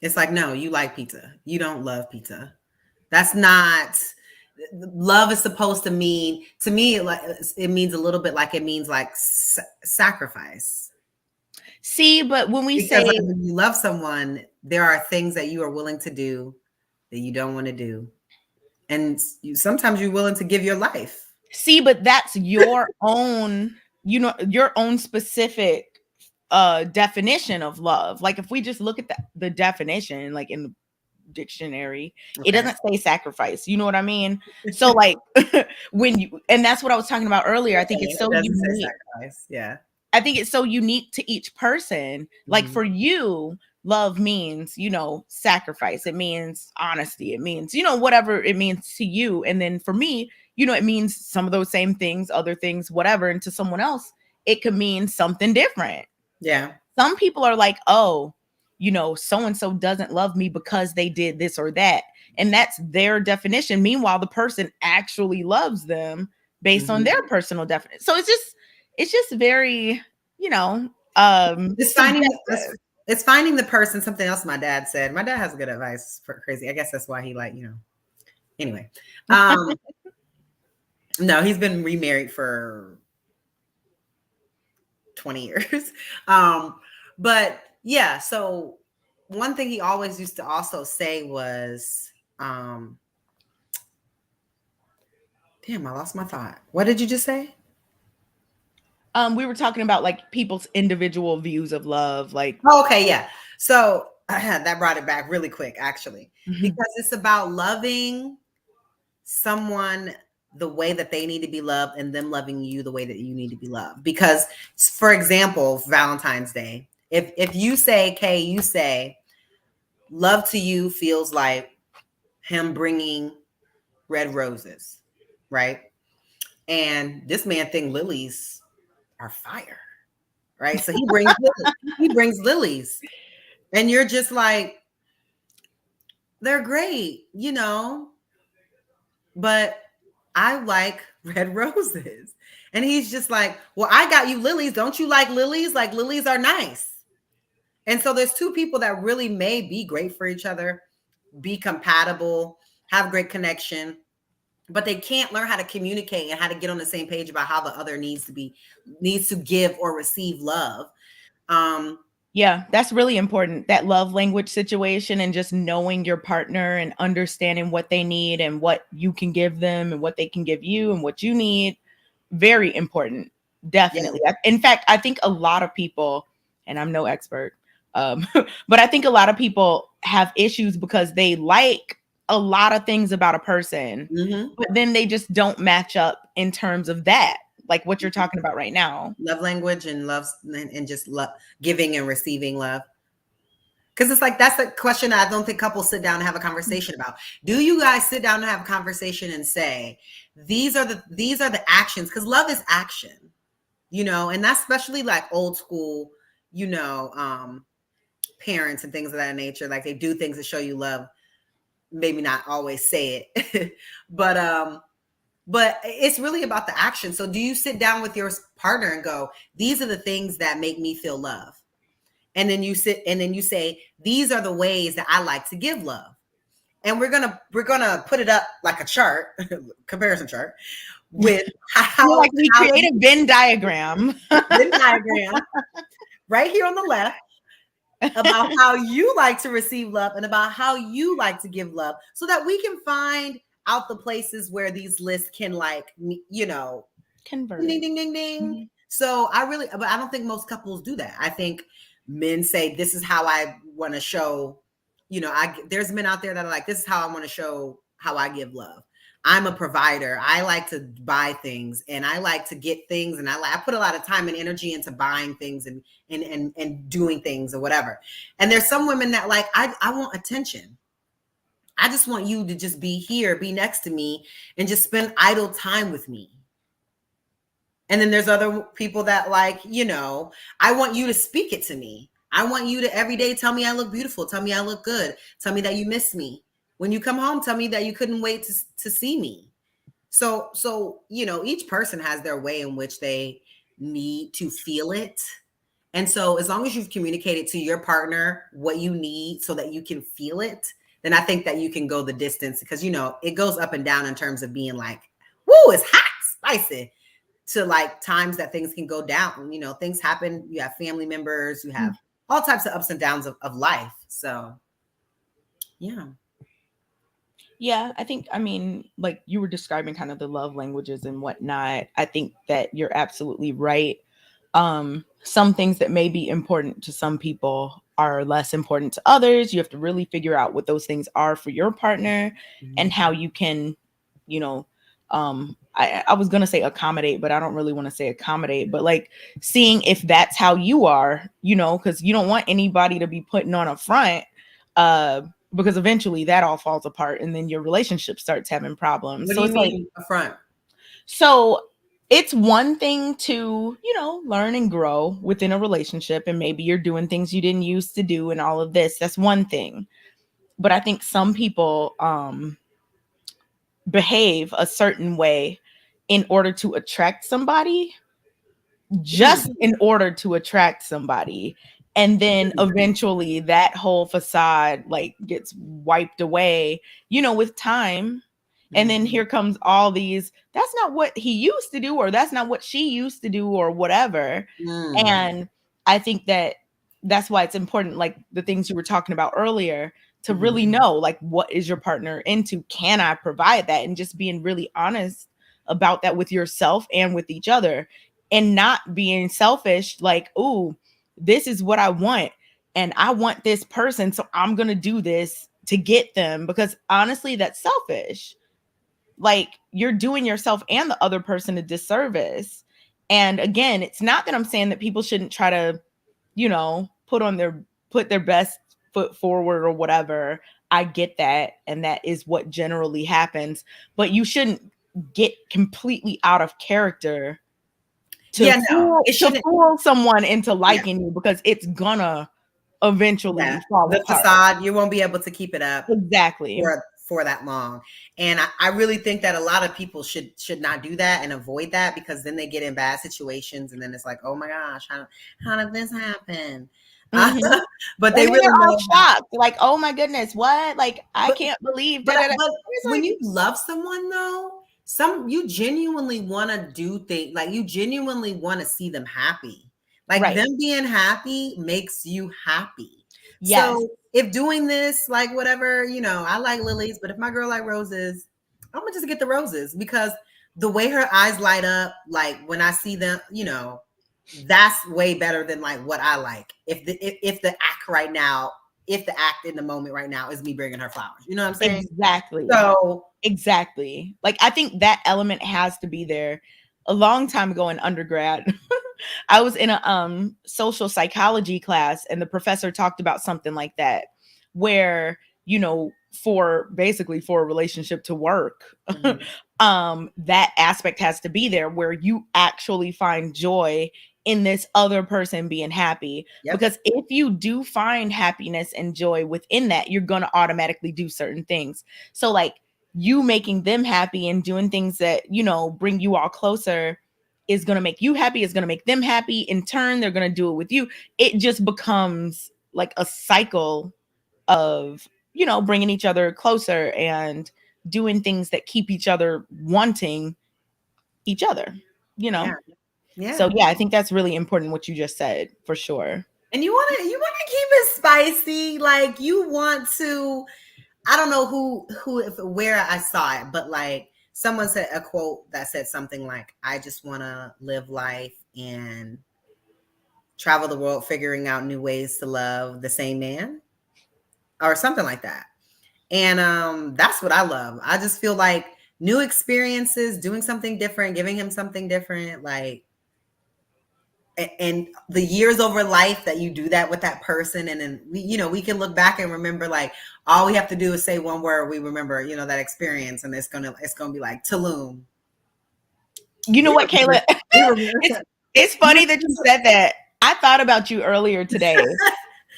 It's like, no, you like pizza. You don't love pizza. That's not, love is supposed to mean, to me, it means a little bit like, it means like sacrifice. See, but when we Because like say, when you love someone, there are things that you are willing to do that you don't want to do. And sometimes you're willing to give your life. see, but that's your own, your own specific definition of love. Like if we just look at the definition, like in the dictionary, it Okay. doesn't say sacrifice. You know what I mean? So like when you, and that's what I was talking about earlier. I think it's It so doesn't say unique. sacrifice. Yeah. I think it's so unique to each person. Like Mhm. for you, love means, sacrifice. It means honesty. It means, whatever it means to you. And then for me, it means some of those same things, other things, whatever. And to someone else, it could mean something different. Yeah. Some people are like, oh, so and so doesn't love me because they did this or that. And that's their definition. Meanwhile, the person actually loves them based on Mhm. their personal definition. So it's just very, It's finding subjective. it's finding the person. Something else my dad said. My dad has good advice for crazy. I guess that's why he anyway. No, he's been remarried for 20 years. But yeah, so one thing he always used to also say was, damn, I lost my thought. What did you just say? We were talking about like people's individual views of love, like Oh, okay, yeah. So that brought it back really quick, actually, because it's about loving someone the way that they need to be loved and them loving you the way that you need to be loved. Because, for example, Valentine's Day, if you say, Kay, you say, love to you feels like him bringing red roses, right? And this man think lilies are fire, right? So he brings lilies, and you're just like, they're great, but I like red roses. And he's just like, well, I got you lilies. Don't you like lilies? Like lilies are nice. And so there's two people that really may be great for each other, be compatible, have great connection, but they can't learn how to communicate and how to get on the same page about how the other needs to give or receive love. Yeah, that's really important. That love language situation and just knowing your partner and understanding what they need and what you can give them and what they can give you and what you need. Very important. Yeah. Definitely. In fact, I think a lot of people, and I'm no expert, but I think a lot of people have issues because they like a lot of things about a person, Mm-hmm. but then they just don't match up in terms of that, like what you're talking about right now. Love language and love and just love giving and receiving love. Because it's like that's the question I don't think couples sit down and have a conversation about. Do you guys sit down and have a conversation and say, these are the actions? Because love is action, and that's especially like old school, parents and things of that nature. Like they do things to show you love, maybe not always say it, but it's really about the action. So do you sit down with your partner and go, these are the things that make me feel love? And then you say, these are the ways that I like to give love. And we're gonna put it up like a chart, comparison chart, with how Like we create a Venn diagram. Venn diagram right here on the left about how you like to receive love and about how you like to give love, so that we can find out the places where these lists can Convert. ding, ding, ding, ding. Mm-hmm. So but I don't think most couples do that. I think men say, this is how I want to show, there's men out there that are like, this is how I want to show how I give love. I'm a provider. I like to buy things and I like to get things. And I put a lot of time and energy into buying things and doing things or whatever. And there's some women that like, I want attention. I just want you to just be here, be next to me, and just spend idle time with me. And then there's other people that like, I want you to speak it to me. I want you to every day tell me I look beautiful. Tell me I look good. Tell me that you miss me. When you come home, tell me that you couldn't wait to see me. So, each person has their way in which they need to feel it. And so as long as you've communicated to your partner what you need so that you can feel it, then I think that you can go the distance, because, it goes up and down in terms of being like, woo, it's hot, spicy, to like times that things can go down. Things happen. You have family members, you have all types of ups and downs of life. So, yeah. Yeah, I mean, like you were describing kind of the love languages and whatnot. I think that you're absolutely right. Some things that may be important to some people are less important to others. You have to really figure out what those things are for your partner and how you can, you know, I was gonna say accommodate, but I don't really want to say accommodate, but like seeing if that's how you are, because you don't want anybody to be putting on a front, because eventually that all falls apart and then your relationship starts having problems. What So do you it's like, mean a front? so it's one thing to, learn and grow within a relationship, and maybe you're doing things you didn't used to do and all of this. That's one thing. But I think some people behave a certain way in order to attract somebody, just in order to attract somebody. And then eventually that whole facade like gets wiped away, with time. And then here comes all these, that's not what he used to do, or that's not what she used to do, or whatever. And I think that that's why it's important, like the things you were talking about earlier, to really know, like, what is your partner into? Can I provide that? And just being really honest about that with yourself and with each other, and not being selfish, like, ooh, this is what I want. And I want this person, so I'm going to do this to get them, because honestly, that's selfish. Like, you're doing yourself and the other person a disservice. And again, it's not that I'm saying that people shouldn't try to, put their best foot forward or whatever. I get that. And that is what generally happens. But you shouldn't get completely out of character to fool someone into liking you, because it's gonna eventually fall the apart. facade, you won't be able to keep it up Exactly. for that long. And I really think that a lot of people should not do that and avoid that, because then they get in bad situations and then it's like, oh my gosh, how did this happen? Mhm. But And they then they're really all know how. shocked, like, "Oh my goodness, what? Like, I But can't believe da but da da." but It's when like you love someone though, some you genuinely want to do things like you genuinely want to see them happy. Like right. them being happy makes you happy. Yes. So if doing this, like whatever, I like lilies, but if my girl like roses, I'm gonna just get the roses because the way her eyes light up, like when I see them, that's way better than like what I like. If the act right now, if the act in the moment right now is me bringing her flowers, you know what I'm saying? Exactly. So Exactly. Like, I think that element has to be there. A long time ago in undergrad, I was in a social psychology class, and the professor talked about something like that, where, for a relationship to work, mhm. that aspect has to be there where you actually find joy in this other person being happy. Yep. Because if you do find happiness and joy within that, you're going to automatically do certain things. So, like, you making them happy and doing things that, bring you all closer is going to make you happy, is going to make them happy. In turn, they're going to do it with you. It just becomes like a cycle of, bringing each other closer and doing things that keep each other wanting each other, you know? Yeah. So Yeah. yeah, I think that's really important what you just said, for sure. And you want to keep it spicy. Like you want to, I don't know where I saw it, but like someone said a quote that said something like, I just want to live life and travel the world figuring out new ways to love the same man or something like that. And that's what I love. I just feel like new experiences, doing something different, giving him something different, like and the years over life that you do that with that person, and then we can look back and remember, like all we have to do is say one word, we remember that experience, and it's gonna be like Tulum. You know We what, remember. Kayla? We remember. It's You funny that you said that. I thought about you earlier today.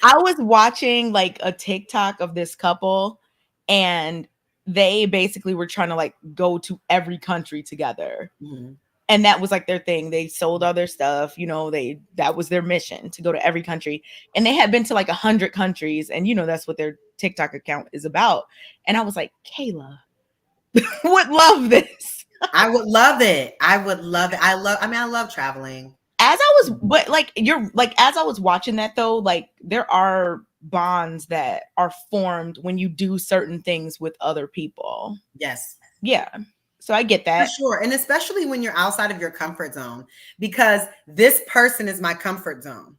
I was watching like a TikTok of this couple, and they basically were trying to like go to every country together. Mhm. And that was like their thing. They sold all their stuff, that was their mission, to go to every country. And they had been to like 100 countries, and that's what their TikTok account is about. And I was like, Kayla would love this. I would love it. I would love it. I love traveling. But like you're like, as I was watching that though, like there are bonds that are formed when you do certain things with other people. Yes. Yeah. So I get For that. sure. And especially when you're outside of your comfort zone, because this person is my comfort zone.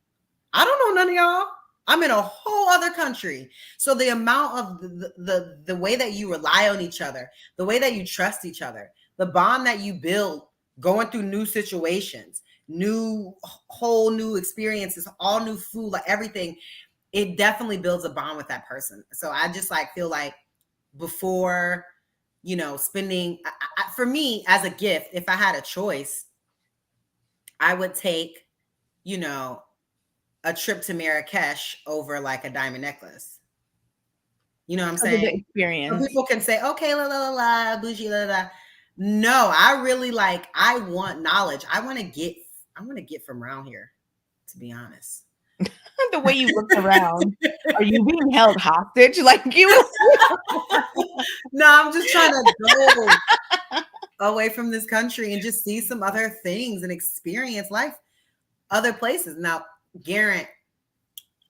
I don't know none of y'all. I'm in a whole other country. So the amount of the way that you rely on each other, the way that you trust each other, the bond that you build going through new situations, whole new experiences, all new food, like everything, it definitely builds a bond with that person. So I just like feel like before, spending for me as a gift, if I had a choice, I would take, you know, a trip to Marrakesh over like a diamond necklace. You know what I'm Because of the saying? So experience. people can say, okay, la la la la, bougie, la la. No, I really like. I want knowledge. I want to get. I want to get from around here. To be honest. The way you looked around. Are you being held hostage? Like you No, I'm just trying to go away from this country and just see some other things and experience life other places. Now, Garrett,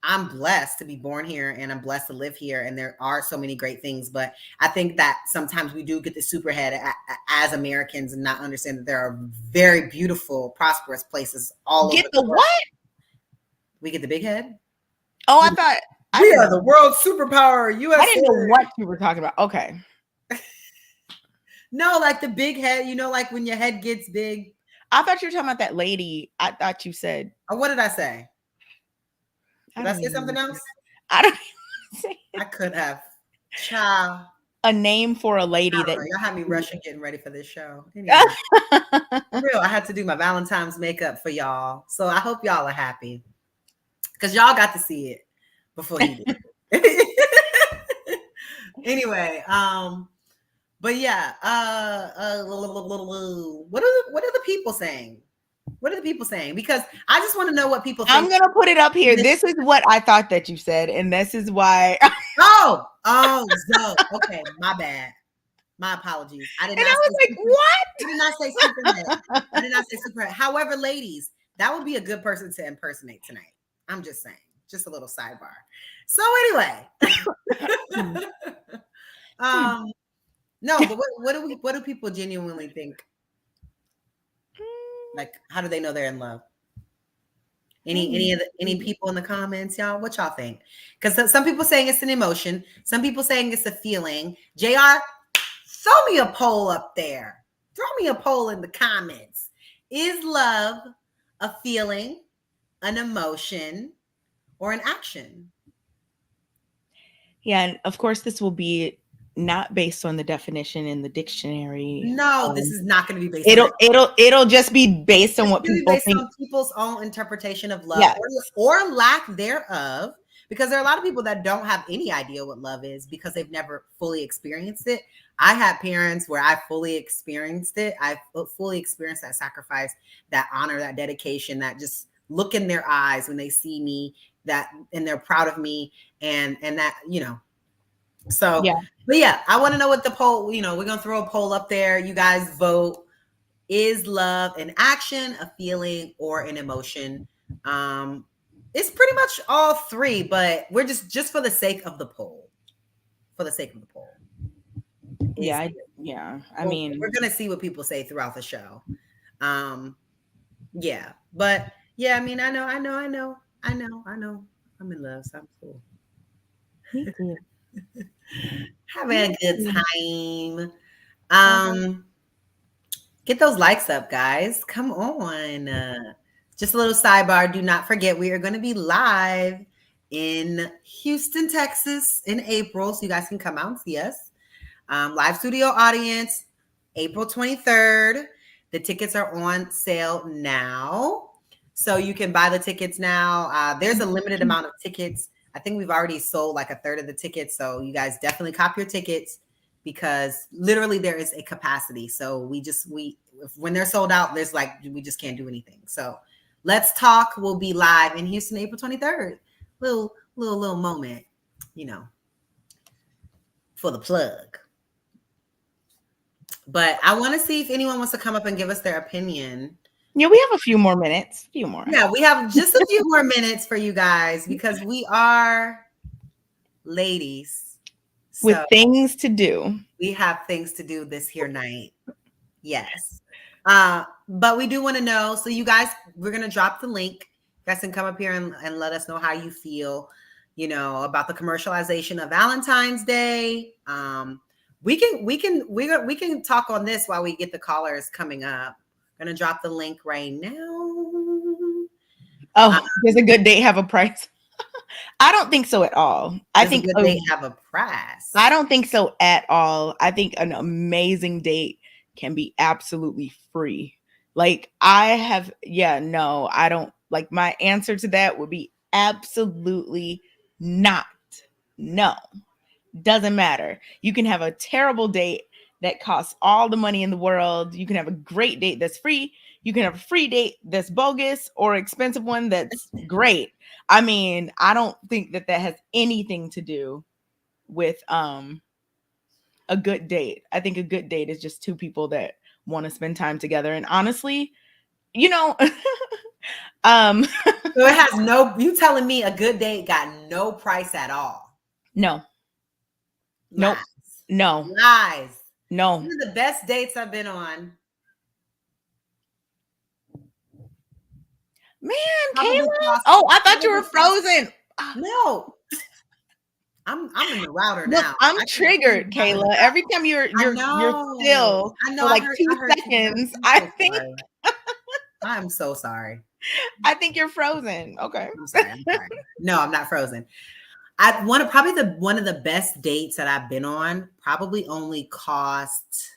I'm blessed to be born here and I'm blessed to live here. And there are so many great things. But I think that sometimes we do get the superhead as Americans and not understand that there are very beautiful, prosperous places all over get the the world. what? We get the big head. Oh, I thought I We didn't are the know. world superpower, I USA. didn't know what you were talking about. Okay. No, like the big head, like when your head gets big. I thought you were talking about that lady. I thought you said, Or what did I say? I Did I don't say even something know. else? I don't even say I could have. Child. a name for a I lady don't that know. Y'all had me rushing getting ready for this show. you Anyway. For real, I had to do my Valentine's makeup for y'all. So I hope y'all are happy. Because y'all got to see it before he did. Anyway, but yeah, what are the people saying? What are the people saying? Because I just want to know what people I'm think. gonna put it up here. This is what I thought that you said, and this is why. So okay, my bad. My apologies. I did And not I was say like, super. what? I did not say superhead. I did not say superhead. However, ladies, that would be a good person to impersonate tonight. I'm just saying. Just a little sidebar. So anyway, um, no, but what do people genuinely think? Like, how do they know they're in love? Any people in the comments, y'all? What y'all think? Because some people saying it's an emotion, some people saying it's a feeling. JR, throw me a poll up there. Throw me a poll in the comments. Is love a feeling, an emotion, or an action? Yeah, and of course, this will be not based on the definition in the dictionary. No, this is not going to be based on It'll that. it'll just be based on It's what going to be people based think. on people's own interpretation of love Yes. or lack thereof. Because there are a lot of people that don't have any idea what love is because they've never fully experienced it. I had parents where I fully experienced it. I fully experienced that sacrifice, that honor, that dedication, that just look in their eyes when they see me, that and they're proud of me, and that, you know. So, Yeah. but yeah, I want to know what the poll, you know, we're gonna throw a poll up there. You guys vote. Is love an action, a feeling, or an emotion? It's pretty much all three, but we're just for the sake of the poll. For the sake of the poll. Yeah. Yeah. I mean, We're gonna see what people say throughout the show. Yeah, but yeah, I mean, I know. I'm in love, so I'm cool. me too. Having a good time. Um, Get those likes up, guys. Come on. Just a little sidebar. Do not forget, we are going to be live in Houston, Texas in April. So you guys can come out and see us. Live studio audience, April 23rd. The tickets are on sale now. So you can buy the tickets now. There's a limited amount of tickets. I think we've already sold like a third of the tickets. So you guys definitely cop your tickets because literally there is a capacity. So when they're sold out, there's like, we just can't do anything. So Let's Talk will be live in Houston, April 23rd. Little moment, you know, for the plug. But I want to see if anyone wants to come up and give us their opinion. Yeah, we have a few more minutes. A few more. Yeah, we have just a few more minutes for you guys because we are ladies. With So things to do. we have things to do this here night. Yes. But we do want to know. So you guys, we're going to drop the link. You guys can come up here and let us know how you feel, you know, about the commercialization of Valentine's Day. We can talk on this while we get the callers coming up. I'm going to drop the link right now. Oh, does a good date have a price? I don't think so at all. I think a good date have a price. I don't think so at all. I think an amazing date can be absolutely free. Like I don't like my answer to that would be absolutely not. No. Doesn't matter. You can have a terrible date that costs all the money in the world. You can have a great date that's free. You can have a free date that's bogus or expensive one that's great. I mean, I don't think that has anything to do with a good date. I think a good date is just two people that want to spend time together. And honestly, you know, so it has no, you telling me a good date got no price at all? No. Lies. Nope. No. Lies. No. One of the best dates I've been on. Man, Kayla. Oh, I thought you were frozen. No. I'm in the router now. Look, I'm triggered, Kayla. Every time you're still for like 2 seconds, I think I'm so sorry. I think you're frozen. Okay. I'm sorry. No, I'm not frozen. One of the best dates that I've been on probably only cost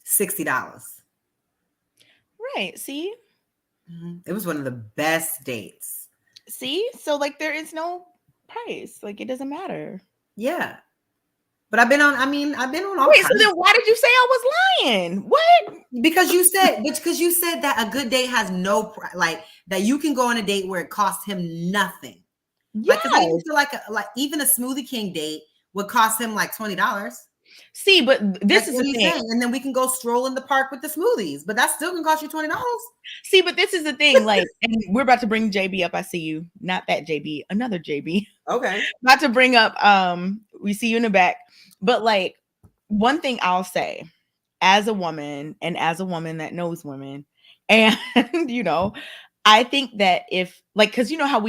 $60. Right. See? It was one of the best dates. See? So like there is no price. Like it doesn't matter. Yeah. But I've been on all Wait, so kinds. then why did you say I was lying? What? Because you said that a good date has no like that you can go on a date where it costs him nothing. Like, because I even Yes. feel like even a Smoothie King date would cost him like $20. See, but this That's is what the he's thing. saying, and then we can go stroll in the park with the smoothies, but that's still gonna cost you $20. See, but this is the thing. Like, and we're about to bring JB up. I see you. Not that JB, another JB. Okay. Not to bring up. We see you in the back. But like, one thing I'll say, as a woman, and as a woman that knows women, and you know, I think that if like, because you know how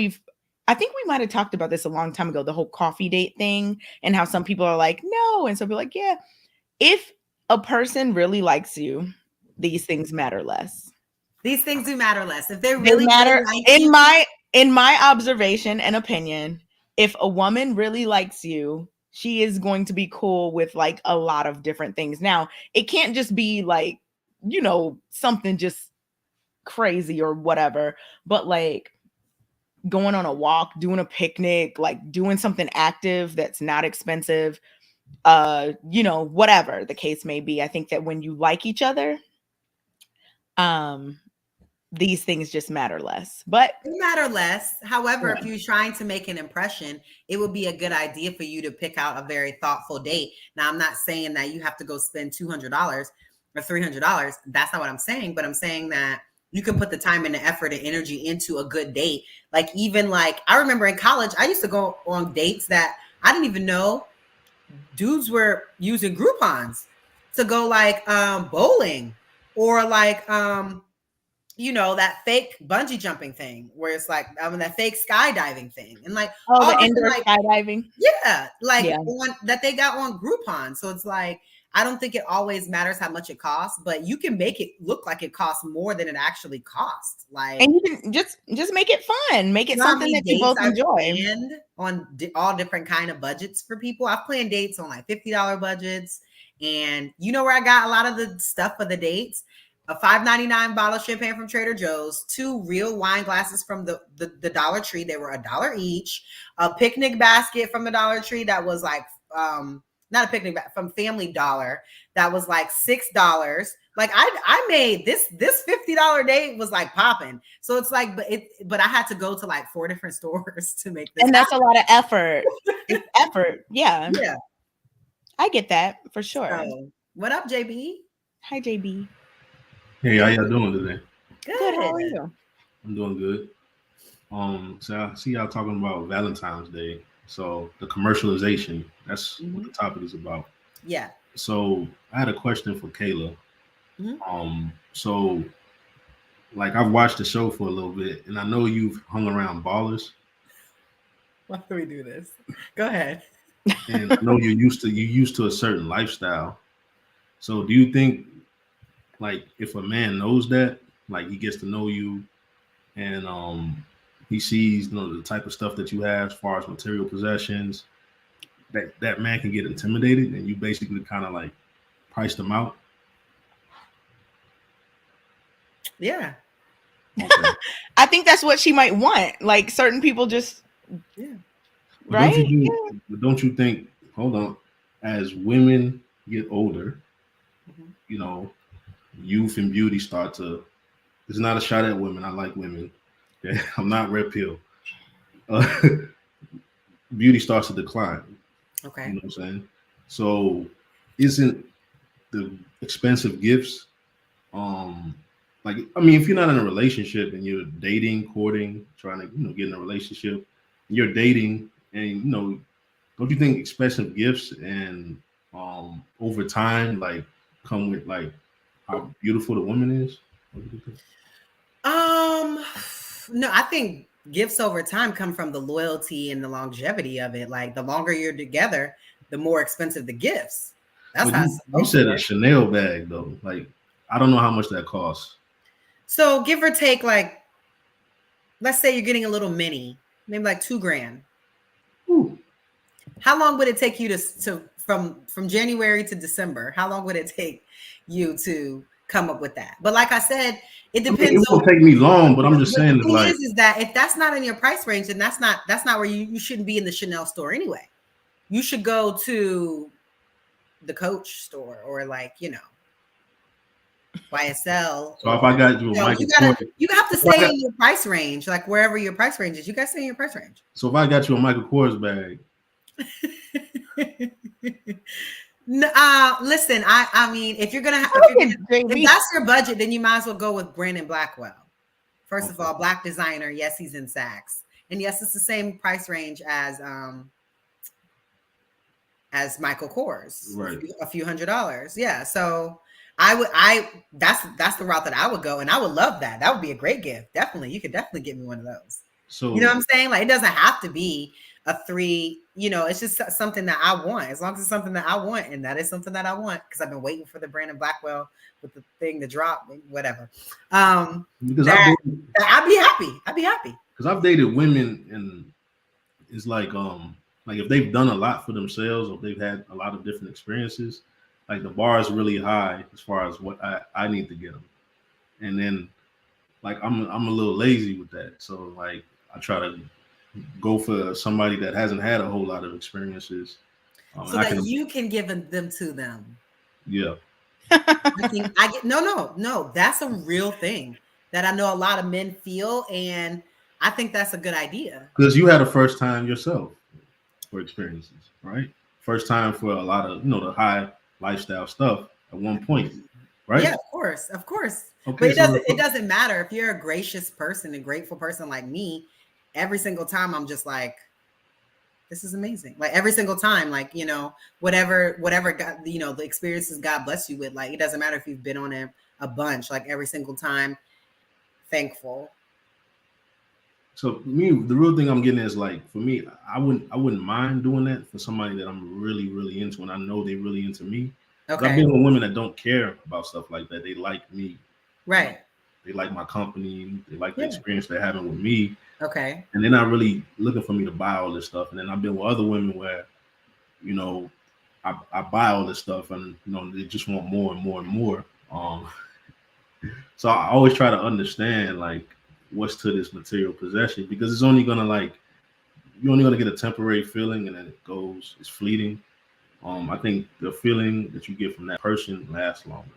I think we might have talked about this a long time ago, the whole coffee date thing, and how some people are like, no, and some people are like, yeah. If a person really likes you, these things matter less. These things do matter less. If they They really, really matter like you, in my observation and opinion. If a woman really likes you, she is going to be cool with like a lot of different things. Now, it can't just be like, you know, something just crazy or whatever, but like going on a walk, doing a picnic, like doing something active that's not expensive, you know, whatever the case may be. I think that when you like each other, um these things just matter less. But they matter less. However, yeah. if you're trying to make an impression, it would be a good idea for you to pick out a very thoughtful date. Now, I'm not saying that you have to go spend $200 or $300. That's not what I'm saying, but I'm saying that you can put the time and the effort and energy into a good date. Like, even like, I remember in college, I used to go on dates that I didn't even know dudes were using Groupons to go like bowling, or like that fake bungee jumping thing where it's like that fake skydiving thing, and like Oh, all the different indoor like skydiving. like Yeah. on that they got on Groupon. So it's like, I don't think it always matters how much it costs, but you can make it look like it costs more than it actually costs. Like, And you can just make it fun. Make you it know how something many that you dates both I've enjoy. planned on all different kind of budgets for people? I've planned dates on like $50 budgets. And you know where I got a lot of the stuff for the dates? A $5.99 bottle of champagne from Trader Joe's, 2 real wine glasses from the Dollar Tree. They were $1 each. A picnic basket from the Dollar Tree that was like, not a picnic basket, from Family Dollar, that was like $6. Like, I made this $50 date was like popping. So it's like, but I had to go to like 4 different stores to make this And that's happen. a lot of effort. It's effort. Yeah. Yeah. I get that for sure. So what up, JB? Hi, JB. Hey, how y'all doing today? Good. How are Good. you? I'm doing good. So I see y'all talking about Valentine's Day. So the commercialization, that's what the topic is about. Yeah. So I had a question for Kayla. Mhm. So like I've watched the show for a little bit, and I know you've hung around ballers, Why do we do this? Go ahead. and I know you're used to a certain lifestyle. So do you think, like, if a man knows that, like he gets to know you, and he sees, the type of stuff that you have as far as material possessions, that man can get intimidated, and you basically kind of like price them out? Yeah. Okay. I think that's what she might want. Like certain people just But right? don't you think, hold on, as women get older, youth and beauty start to, it's not a shot at women. I like women. Okay? I'm not red pill. Beauty starts to decline. Okay. You know what I'm saying? So isn't the expensive gifts, like, I mean, if you're not in a relationship and you're dating, courting, trying to, get in a relationship, you're dating, and don't you think expensive gifts and over time, like, come with like how beautiful the woman is? What do you think? No, I think gifts over time come from the loyalty and the longevity of it. Like, the longer you're together, the more expensive the gifts. That's But how you said a Chanel bag though. Like, I don't know how much that costs. So give or take, like, let's say you're getting a little mini, maybe like $2,000. Ooh. How long would it take you to from January to December? How long would it take you to come up with that? But like I said, it depends. I mean, it won't take me long, but I'm just saying the that, like, is that if that's not in your price range, then that's not where you shouldn't be in the Chanel store anyway. You should go to the Coach store or like, YSL. So if I got you a Michael Kors, you have to stay in your price range, like wherever your price range is. You guys stay in your price range. so if I got you a Michael Kors bag. Listen, I mean, if that's your budget, then you might as well go with Brandon Blackwell. First of all, Black designer. Yes, he's in Saks, and yes, it's the same price range as Michael Kors, right? A few $100s. Yeah, so that's the route that I would go, and I would love that. That would be a great gift. Definitely, you could definitely get me one of those. So you know what I'm saying? Like, it doesn't have to be a 3. It's just something that I want. As long as it's something that I want, and that is something that I want, because I've been waiting for the Brandon Blackwell with the thing to drop, whatever. Because I'd be happy. I'd be happy because I've dated women, and it's like if they've done a lot for themselves, or they've had a lot of different experiences, like the bar is really high as far as what I need to get them, and then like I'm a little lazy with that, so like I try to go for somebody that hasn't had a whole lot of experiences, so that you can give them to them. Yeah, I get no. That's a real thing that I know a lot of men feel, and I think that's a good idea. Because you had a first time yourself for experiences, right? First time for a lot of the high lifestyle stuff at one point, right? Yeah, of course. Okay, but it doesn't matter if you're a gracious person, a grateful person like me. Every single time I'm just like, this is amazing. Like every single time, like, whatever God, the experiences God bless you with, like, it doesn't matter if you've been on a bunch, like every single time, thankful. So me, the real thing I'm getting is like, for me, I wouldn't mind doing that for somebody that I'm really, really into, and I know they're really into me. Okay. I've been with women that don't care about stuff like that. They like me. Right. They like my company. They like the experience they're having with me. Okay. And they're not really looking for me to buy all this stuff. And then I've been with other women where, I buy all this stuff, and they just want more and more and more. So I always try to understand like what's to this material possession, because it's only gonna you're only gonna get a temporary feeling, and then it goes. It's fleeting. I think the feeling that you get from that person lasts longer.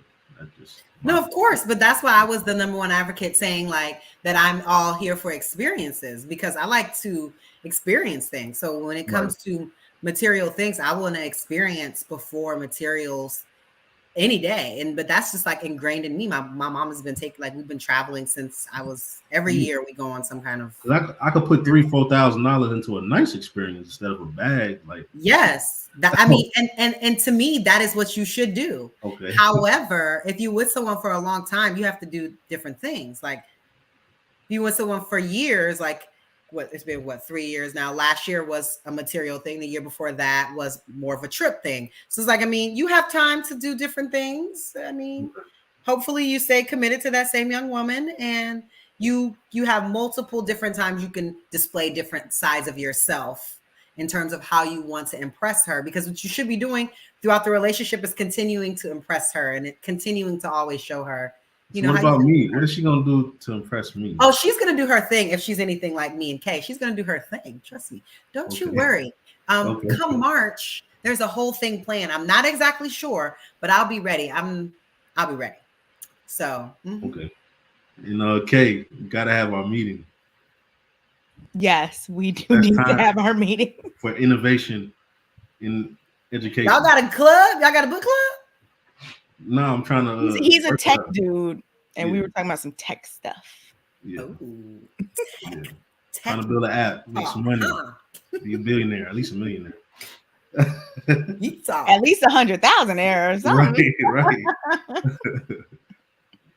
No, of course, but that's why I was the number one advocate saying like that I'm all here for experiences, because I like to experience things. So when it comes to material things, I want to experience before materials any day. But that's just like ingrained in me. My mom has been we've been traveling since I was, every year we go on some kind of. I could put $3,000-$4,000 into a nice experience instead of a bag. Like, yes, I mean, and to me, that is what you should do. Okay. However, if you're with someone for a long time, you have to do different things. Like if you with someone for years, like it's been 3 years now. Last year was a material thing. The year before that was more of a trip thing. So it's like, I mean, you have time to do different things. I mean, hopefully you stay committed to that same young woman, and you have multiple different times you can display different sides of yourself in terms of how you want to impress her, because what you should be doing throughout the relationship is continuing to impress her and continuing to always show her. What about me? What is she gonna do to impress me? Oh, she's gonna do her thing. If she's anything like me and Kay, she's gonna do her thing. Trust me. Don't you worry. Come March, there's a whole thing planned. I'm not exactly sure, but I'll be ready. I'll be ready. So okay. Kay, we gotta have our meeting. Yes, we do need to have our meeting for innovation in education. Y'all got a club? Y'all got a book club? No, I'm trying to. He's a tech dude, and we were talking about some tech stuff. Yeah. Trying to build an app, make some money, be a billionaire, at least a millionaire. At least 100,000 or something. Right.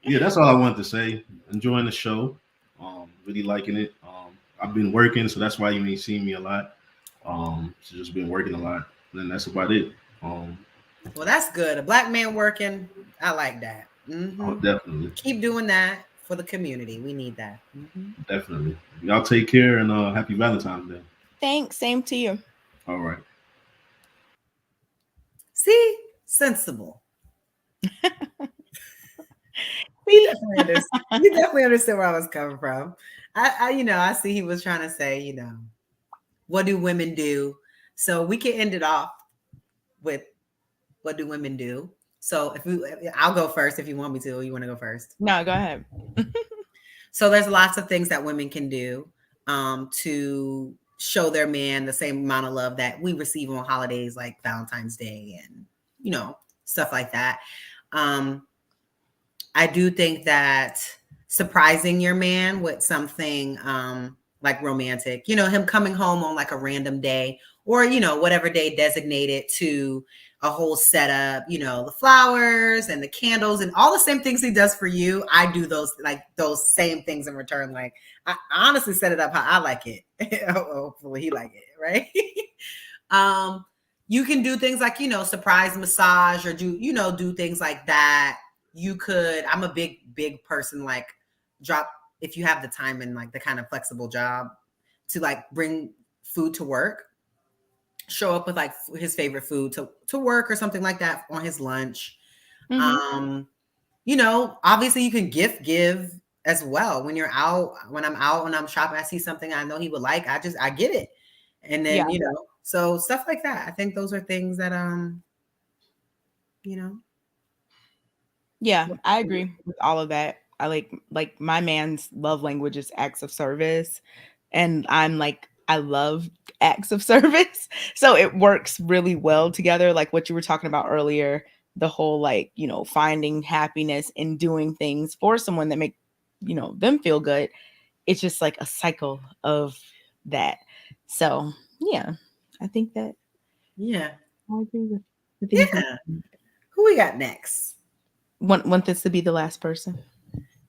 Yeah, that's all I wanted to say. Enjoying the show, really liking it. I've been working, so that's why you ain't seen me a lot. Just been working a lot, and that's about it. Well, that's good. A Black man working, I like that. Mm-hmm. Oh, definitely. Keep doing that for the community. We need that. Mm-hmm. Definitely. Y'all take care, and happy Valentine's Day. Thanks. Same to you. All right. See? Sensible. You definitely understood where I was coming from. I see he was trying to say, what do women do? So we can end it off with What do women do? So I'll go first if you want me to. Or you want to go first? No, go ahead. So there's lots of things that women can do to show their man the same amount of love that we receive on holidays like Valentine's Day and, you know, stuff like that. Um, I do think that surprising your man with something like romantic, you know, him coming home on like a random day or, you know, whatever day designated to a whole setup, you know, the flowers and the candles and all the same things he does for you. I do those same things in return. Like I honestly set it up how I like it. Hopefully he like it, right? You can do things like, you know, surprise massage or do things like that. You could, I'm a big person, like drop, if you have the time and like the kind of flexible job to like bring food to work, show up with like his favorite food to work or something like that on his lunch. Mm-hmm. You know, obviously you can give as well. When I'm out and I'm shopping, I see something I know he would like. I get it. And then, you know, so stuff like that. I think those are things that, you know. Yeah, I agree with all of that. I like my man's love language is acts of service. And I'm like, I love acts of service. So it works really well together. Like what you were talking about earlier, the whole like, you know, finding happiness in doing things for someone that make, you know, them feel good. It's just like a cycle of that. So yeah, I think that. Yeah. I agree with the things. Yeah. Who we got next? Want this to be the last person?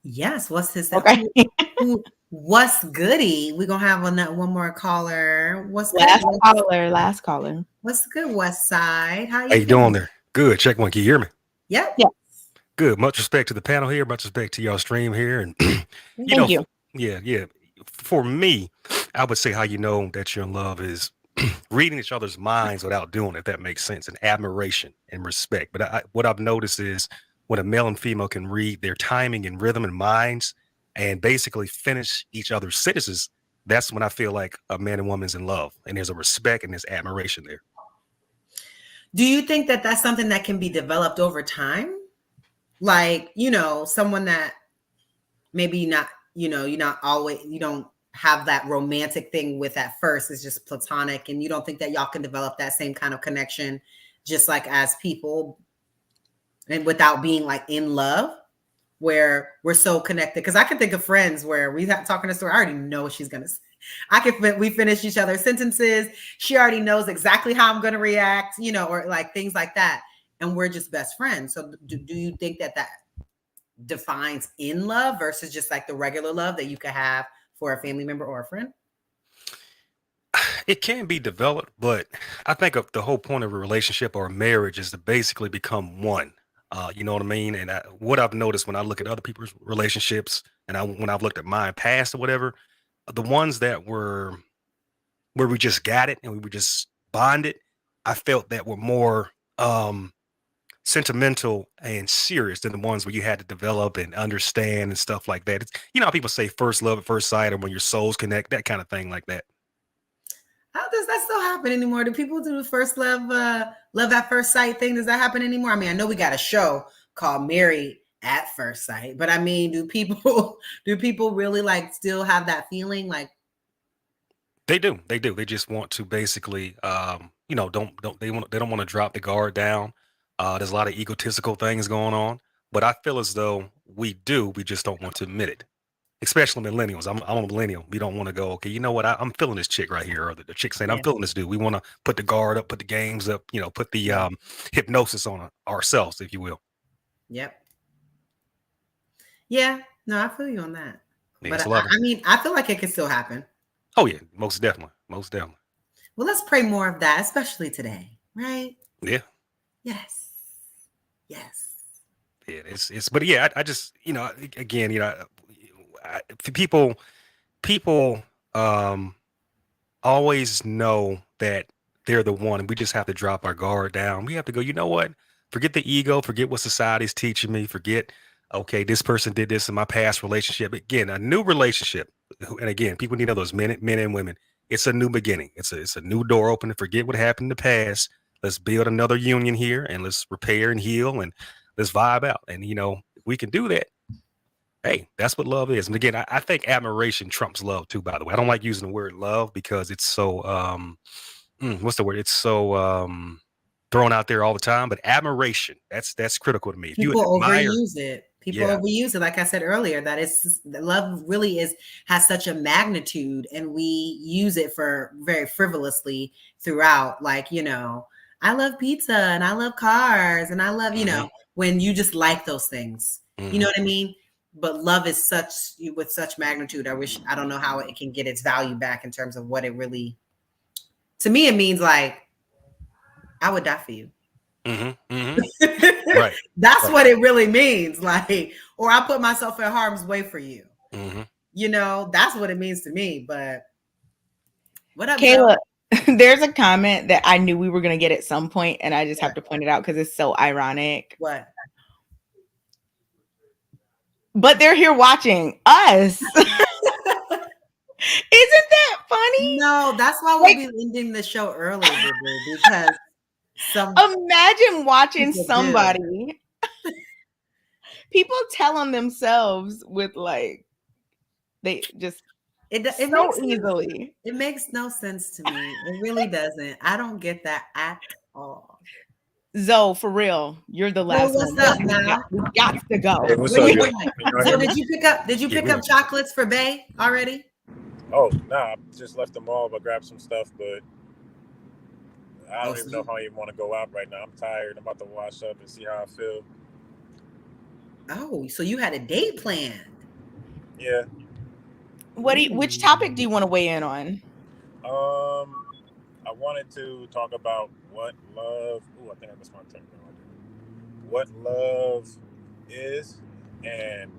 Yes. What's his? Okay. What's goody? We're gonna have one more caller. What's last good? caller? Last caller. What's good, West Side? How you doing there? Good. Check one. Can you hear me? Yep. Yes. Good. Much respect to the panel here. Much respect to y'all stream here. And Thank you. Yeah. For me, I would say how you know that you're in love is reading each other's minds without doing it. If that makes sense, and admiration and respect. But what I've noticed is when a male and female can read their timing and rhythm and minds and basically finish each other's sentences, that's when I feel like a man and woman's in love, and there's a respect and there's admiration there. Do you think that that's something that can be developed over time? Like, you know, someone that maybe not, you know, you don't have that romantic thing with at first, it's just platonic, and you don't think that y'all can develop that same kind of connection just like as people and without being like in love, where we're so connected? Because I can think of friends where we have talking to her, I already know what she's gonna say. We finish each other's sentences. She already knows exactly how I'm gonna react, you know, or like things like that. And we're just best friends. So do you think that defines in love versus just like the regular love that you could have for a family member or a friend? It can be developed, but I think of the whole point of a relationship or a marriage is to basically become one. You know what I mean? And what I've noticed when I look at other people's relationships and when I've looked at mine past or whatever, the ones that were where we just got it and we were just bonded, I felt that were more sentimental and serious than the ones where you had to develop and understand and stuff like that. It's, you know how people say first love at first sight or when your souls connect, that kind of thing like that. How does that still happen anymore? Do people do the first love at first sight thing? Does that happen anymore? I mean, I know we got a show called Married at First Sight, but I mean, do people really like still have that feeling? Like they do. They just want to basically you know, they don't want to drop the guard down. There's a lot of egotistical things going on, but I feel as though we just don't want to admit it. Especially millennials. I'm a millennial. We don't want to go, okay, you know what? I'm feeling this chick right here. Or the chick saying, I'm feeling this dude. We want to put the guard up, put the games up, you know, put the hypnosis on ourselves, if you will. Yep. Yeah. No, I feel you on that. Yeah, but I mean, I feel like it can still happen. Oh, yeah. Most definitely. Most definitely. Well, let's pray more of that, especially today. Right? Yeah. Yes. Yeah, but yeah, I just, you know, again, you know, people always know that they're the one, and we just have to drop our guard down. We have to go, you know what? Forget the ego, forget what society's teaching me, forget, okay, this person did this in my past relationship. Again, a new relationship. And again, people need to know those men and women. It's a new beginning. It's a new door open to forget what happened in the past. let's build another union here, and let's repair and heal, and let's vibe out. And if we can do that, hey, that's what love is. And again, I think admiration trumps love too. By the way, I don't like using the word love because it's so what's the word? It's so thrown out there all the time. But admiration, that's critical to me. If you People admire, overuse it. People yeah, overuse it. Like I said earlier, love really has such a magnitude, and we use it for very frivolously throughout. Like, I love pizza and I love cars and I love, when you just like those things. You know what I mean? But love is with such magnitude. I don't know how it can get its value back in terms of what it really, to me, it means like, I would die for you. Right. That's what it really means. Like, or I put myself in harm's way for you. That's what it means to me. But what up, Kayla? There's a comment that I knew we were going to get at some point, and I just have to point it out because it's so ironic. What? But they're here watching us. Isn't that funny? No, that's why we'll be ending the show early, because imagine watching somebody. People tell on themselves with like they just it so easily. It makes no sense to me. It really doesn't. I don't get that at all. Zoe, for real, you're the last one. What's up now? We got to go. Hey, what's up, So did you pick up chocolates for Bay already? Oh, I just left the mall, but grabbed some stuff, but I don't even know how I even want to go out right now. I'm tired. I'm about to wash up and see how I feel. Oh, so you had a date planned? Yeah. Which topic do you want to weigh in on? I wanted to talk about what love. I think I missed my turn. What love is, and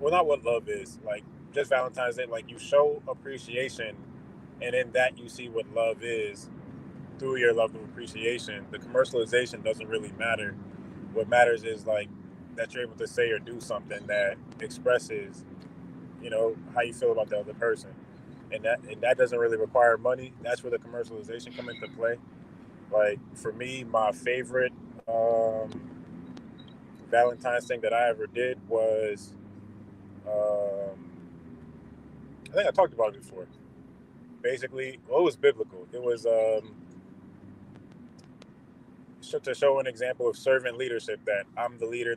not what love is. Like just Valentine's Day, like you show appreciation, and in that you see what love is through your love of appreciation. The commercialization doesn't really matter. What matters is like that you're able to say or do something that expresses, how you feel about the other person. And that doesn't really require money. That's where the commercialization come into play. Like for me, my favorite Valentine's thing that I ever did was, I think I talked about it before. Basically, it was biblical. It was to show an example of servant leadership, that I'm the leader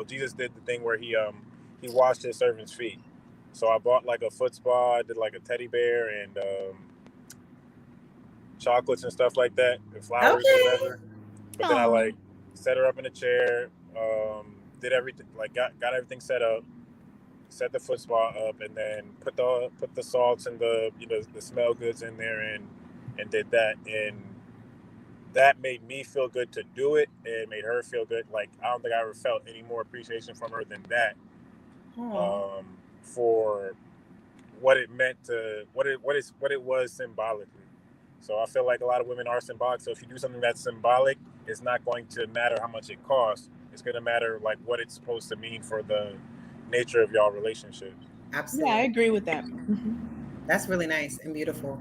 Jesus did the thing where he washed his servants' feet. So I bought like a foot spa, I did like a teddy bear and chocolates and stuff like that, and flowers or whatever. But then I like set her up in a chair, did everything, like got everything set up, set the foot spa up, and then put the salts and the the smell goods in there and did that, and that made me feel good to do it. It made her feel good. Like I don't think I ever felt any more appreciation from her than that. For what it meant to what it was symbolically. So I feel like a lot of women are symbolic. So if you do something that's symbolic, it's not going to matter how much it costs. It's going to matter like what it's supposed to mean for the nature of y'all relationship. Absolutely. Yeah, I agree with that. That's really nice and beautiful.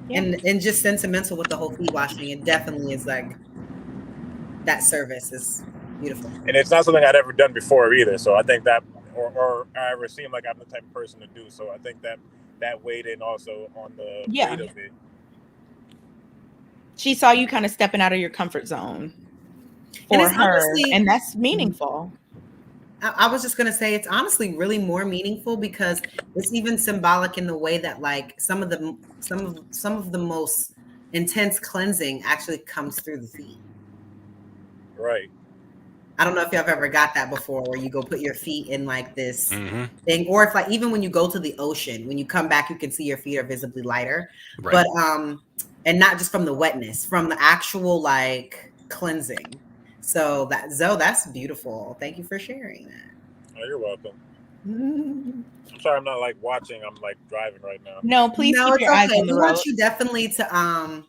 Yeah. And just sentimental with the whole feet washing. It definitely is like that service is beautiful. And it's not something I'd ever done before either. So I think that or I ever seem like I'm the type of person to do. So I think that weighed in also on the weight of it. She saw you kind of stepping out of your comfort zone for her, and that's meaningful. I was just gonna say it's honestly really more meaningful because it's even symbolic in the way that like some of the most intense cleansing actually comes through the feet. Right. I don't know if y'all have ever got that before, where you go put your feet in like this thing, or if like even when you go to the ocean, when you come back, you can see your feet are visibly lighter. Right. But and not just from the wetness, from the actual like cleansing. So that's beautiful. Thank you for sharing that. Oh, you're welcome. I'm sorry, I'm not like watching. I'm like driving right now. No, please keep your eyes on the road. We want you definitely to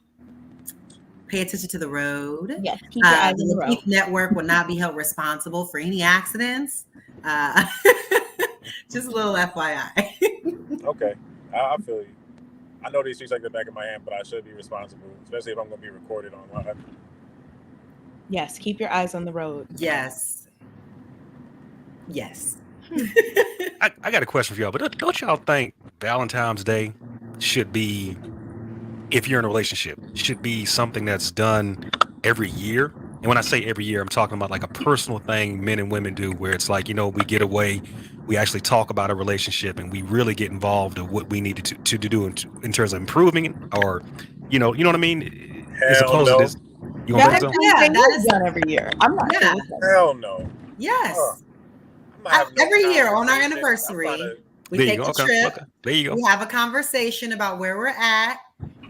pay attention to the road. Yes, keep your eyes on the road. Lapeef Network will not be held responsible for any accidents. Just a little FYI. Okay, I feel you. I know these streets like the back of my hand, but I should be responsible, especially if I'm going to be recorded online. Yes, keep your eyes on the road. Yes. Yes. I got a question for y'all, but don't y'all think Valentine's Day should be, if you're in a relationship, should be something that's done every year? And when I say every year, I'm talking about like a personal thing men and women do where it's like, we get away, we actually talk about a relationship and we really get involved in what we need to do in terms of improving it, or, you know what I mean? As Hell opposed to no. this, you don't think so? Valentine's Day that is is done every year. I'm not yeah. sure what's that. Hell no. Yes. I'm not having no Every year on our conversation. anniversary, we There you take go. a Okay. trip. Okay. There you go. We have a conversation about where we're at,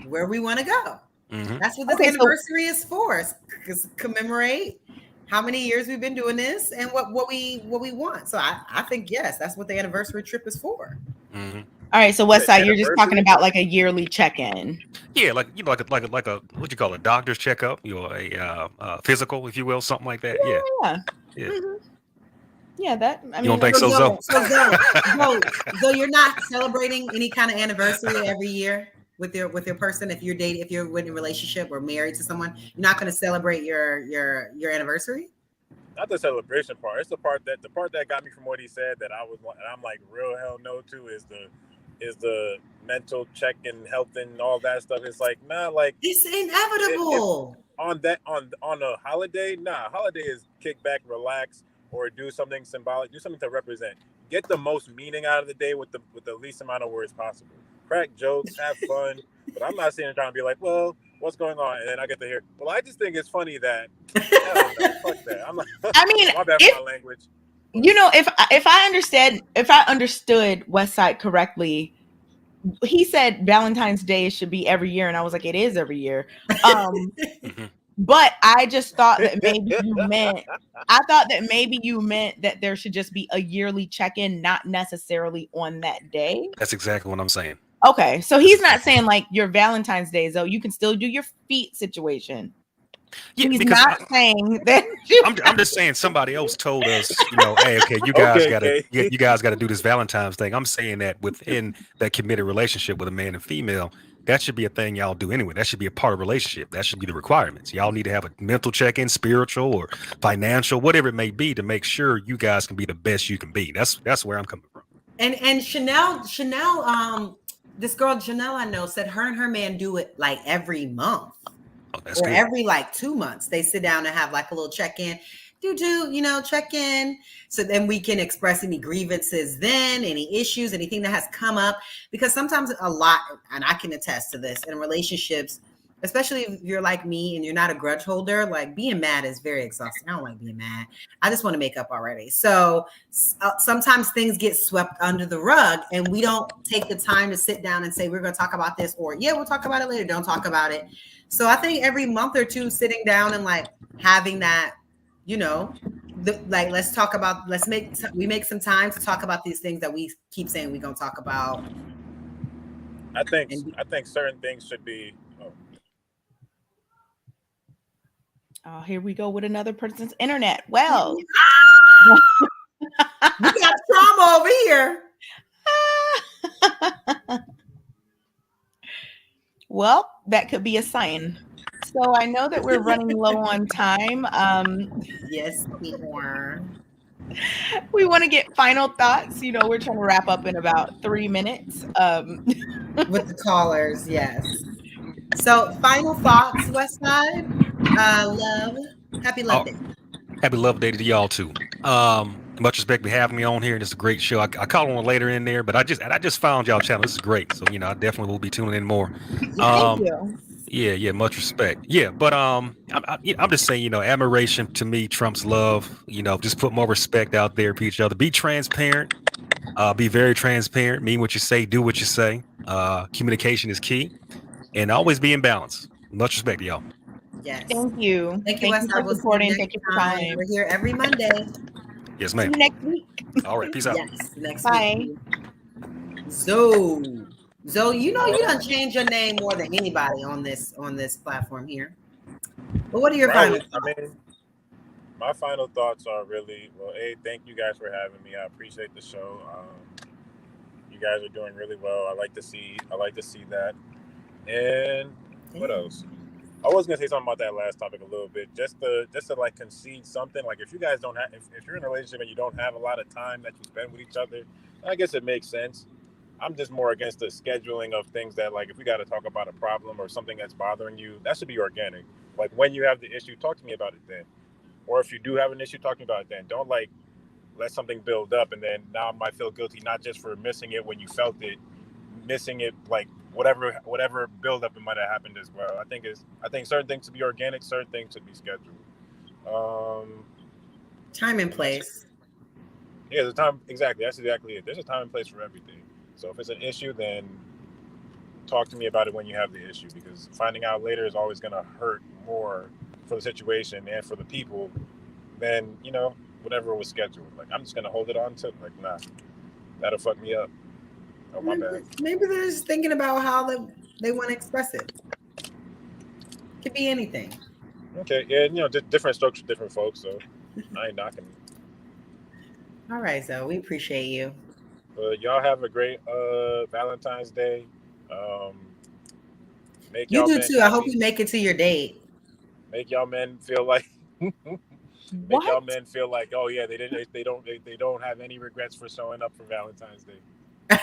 where we want to go. Mm-hmm. That's what this Okay, so- anniversary is for. Is commemorate how many years we've been doing this and what we want. So I think yes, that's what the anniversary trip is for. Mm-hmm. All right, so Westside, you're just talking Anniversary? about like a yearly check-in. Yeah, like like a what you call a doctor's checkup, a physical, if you will, something like that. Yeah. Yeah. Yeah. Mhm. Yeah, that I You mean, don't think so, Zoe? So you're not celebrating any kind of anniversary every year with your person if you're dating, if you're in a relationship or married to someone, you're not going to celebrate your anniversary? Not the celebration part. It's the part that got me from what he said that I'm like real hell no to is the mental check and health and all that stuff. It's like like It's inevitable. on a holiday. Holiday is kick back, relax, or do something symbolic, do something to represent. Get the most meaning out of the day with the least amount of words possible. Crack jokes, have fun, but I'm not sitting there trying to be like, well, what's going on? And then I get to hear, well, I just think it's funny that, hell no, fuck that. I'm like, I mean, my bad for my language. if I understood Westside correctly, he said Valentine's Day should be every year, and I was like, it is every year. Mm-hmm. But I just thought that maybe you meant that there should just be a yearly check-in, not necessarily on that day. That's exactly what I'm saying. Okay, so he's not saying like your Valentine's Day, though. You can still do your feet situation. Yeah, He's because not saying that. I'm just saying somebody else told us, hey, okay, you guys gotta do this Valentine's thing. I'm saying that within that committed relationship with a man and female, that should be a thing y'all do anyway. That should be a part of the relationship. That should be the requirements. Y'all need to have a mental check-in, spiritual or financial, whatever it may be, to make sure you guys can be the best you can be. That's where I'm coming from. And Chanel, this girl Janelle I know said her and her man do it like every month. Oh, that's or good. every like 2 months. They sit down and have like a little check-in. Check in. So then we can express any grievances then, any issues, anything that has come up. Because sometimes a lot, and I can attest to this, in relationships, especially if you're like me and you're not a grudge holder, like being mad is very exhausting. I don't like being mad. I just want to make up already. So sometimes things get swept under the rug and we don't take the time to sit down and say, we're going to talk about this, or yeah, we'll talk about it later. Don't talk about it. So I think every month or two sitting down and like having that, let's talk about, we make some time to talk about these things that we keep saying we're going to talk about. I think certain things should be. Oh, here we go with another person's internet. Well, we got trauma over here. Well, that could be a sign. So I know that we're running low on time. Yes, we are. We want to get final thoughts. We're trying to wrap up in about 3 minutes. With the callers, yes. So final thoughts, Westside. Love. Happy Love Day. Happy Love Day to y'all too. Much respect for having me on here. This is a great show. I caught on later in there, but I just found y'all channel. This is great. So I definitely will be tuning in more. Thank you. Yeah, much respect. Yeah, but I'm just saying, admiration to me trumps love. Just put more respect out there for each other. Be transparent. Be very transparent. Mean what you say. Do what you say. Communication is key, and always be in balance. Much respect to y'all. Yes. Thank you. Thank you, Thank you for supporting. Thank you for time. We're here every Monday. Yes, See ma'am. you next week. All right, peace out. Yes, next Bye. week. Zoe, you done changed your name more than anybody on this platform here. But what are your final thoughts? I mean, my final thoughts are really, well, thank you guys for having me. I appreciate the show. You guys are doing really well. I like to see that. And what else? I was gonna say something about that last topic a little bit, just to like concede something. Like if you guys don't have, if you're in a relationship and you don't have a lot of time that you spend with each other, I guess it makes sense. I'm just more against the scheduling of things that, like, if we got to talk about a problem or something that's bothering you, that should be organic. Like when you have the issue, talk to me about it then. Or if you do have an issue, talk to me about it then. Don't like let something build up and then now I might feel guilty not just for missing it when you felt it, missing it like whatever build up it might have happened as well. I think certain things should be organic, certain things should be scheduled. Time and place. Yeah, the time, exactly. That's exactly it. There's a time and place for everything. So if it's an issue, then talk to me about it when you have the issue, because finding out later is always going to hurt more for the situation and for the people than, whatever was scheduled. Like, I'm just going to hold it on to, like, nah, that'll fuck me up. Oh, my bad. Maybe they're just thinking about how they want to express it. Could be anything. Okay, yeah, different strokes for different folks, so I ain't knocking. All right, so we appreciate you. Y'all have a great Valentine's Day. Make you y'all do men too. happy. I hope you make it to your date. Make y'all men feel like make y'all men feel like, oh yeah, they don't have any regrets for showing up for Valentine's Day.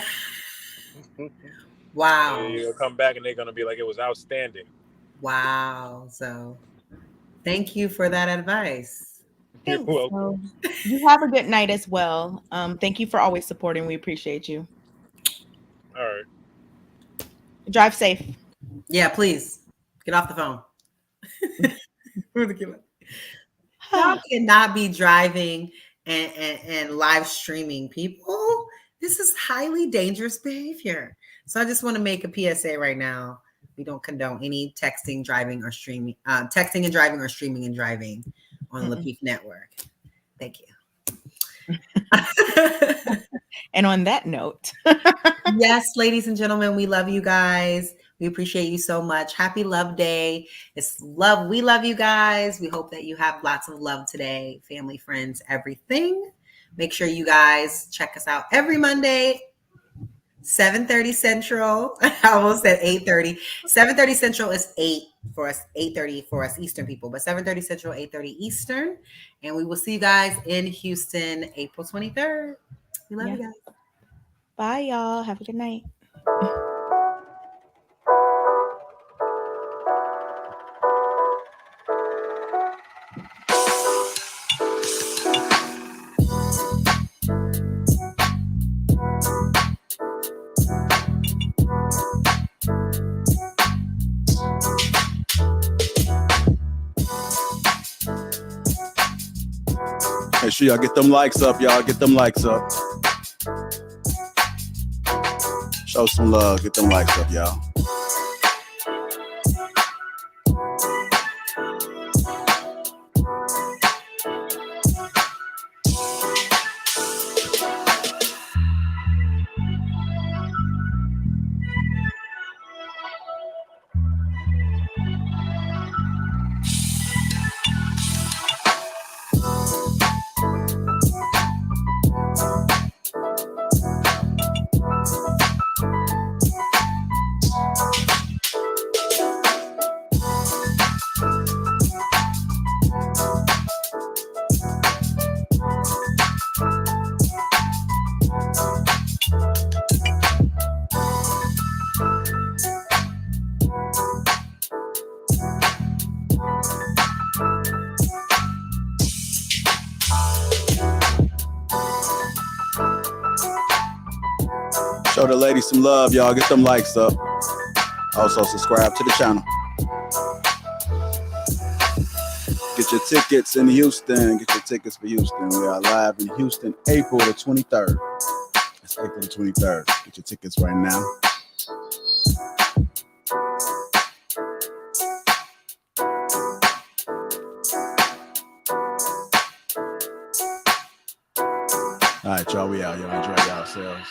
Wow. You'll come back and they're gonna be like, it was outstanding. Wow. So thank you for that advice. Thanks. So, you have a good night as well. Thank you for always supporting. We appreciate you. All right. Drive safe. Yeah, please get off the phone. Y'all cannot be driving and live streaming people. This is highly dangerous behavior. So I just want to make a PSA right now. We don't condone any texting, driving, or streaming, texting and driving or streaming and driving on Lapeef Network. Thank you. And on that note, yes, ladies and gentlemen, we love you guys. We appreciate you so much. Happy Love Day. It's love. We love you guys. We hope that you have lots of love today, family, friends, everything. Make sure you guys check us out every Monday, 7:30 Central. I almost said 8:30. 7:30 Central is 8 for us, 8:30 for us Eastern people, but 7:30 Central, 8:30 Eastern. And we will see you guys in Houston, April 23rd. We love you guys. Bye, y'all. Have a good night. Make sure y'all get them likes up, y'all. Get them likes up. Show some love. Get them likes up, y'all. Show the ladies some love, y'all. Get them likes up. Also, subscribe to the channel. Get your tickets in Houston. Get your tickets for Houston. We are live in Houston, April the 23rd. It's April the 23rd. Get your tickets right now. All right, y'all. We out. Y'all enjoy yourselves.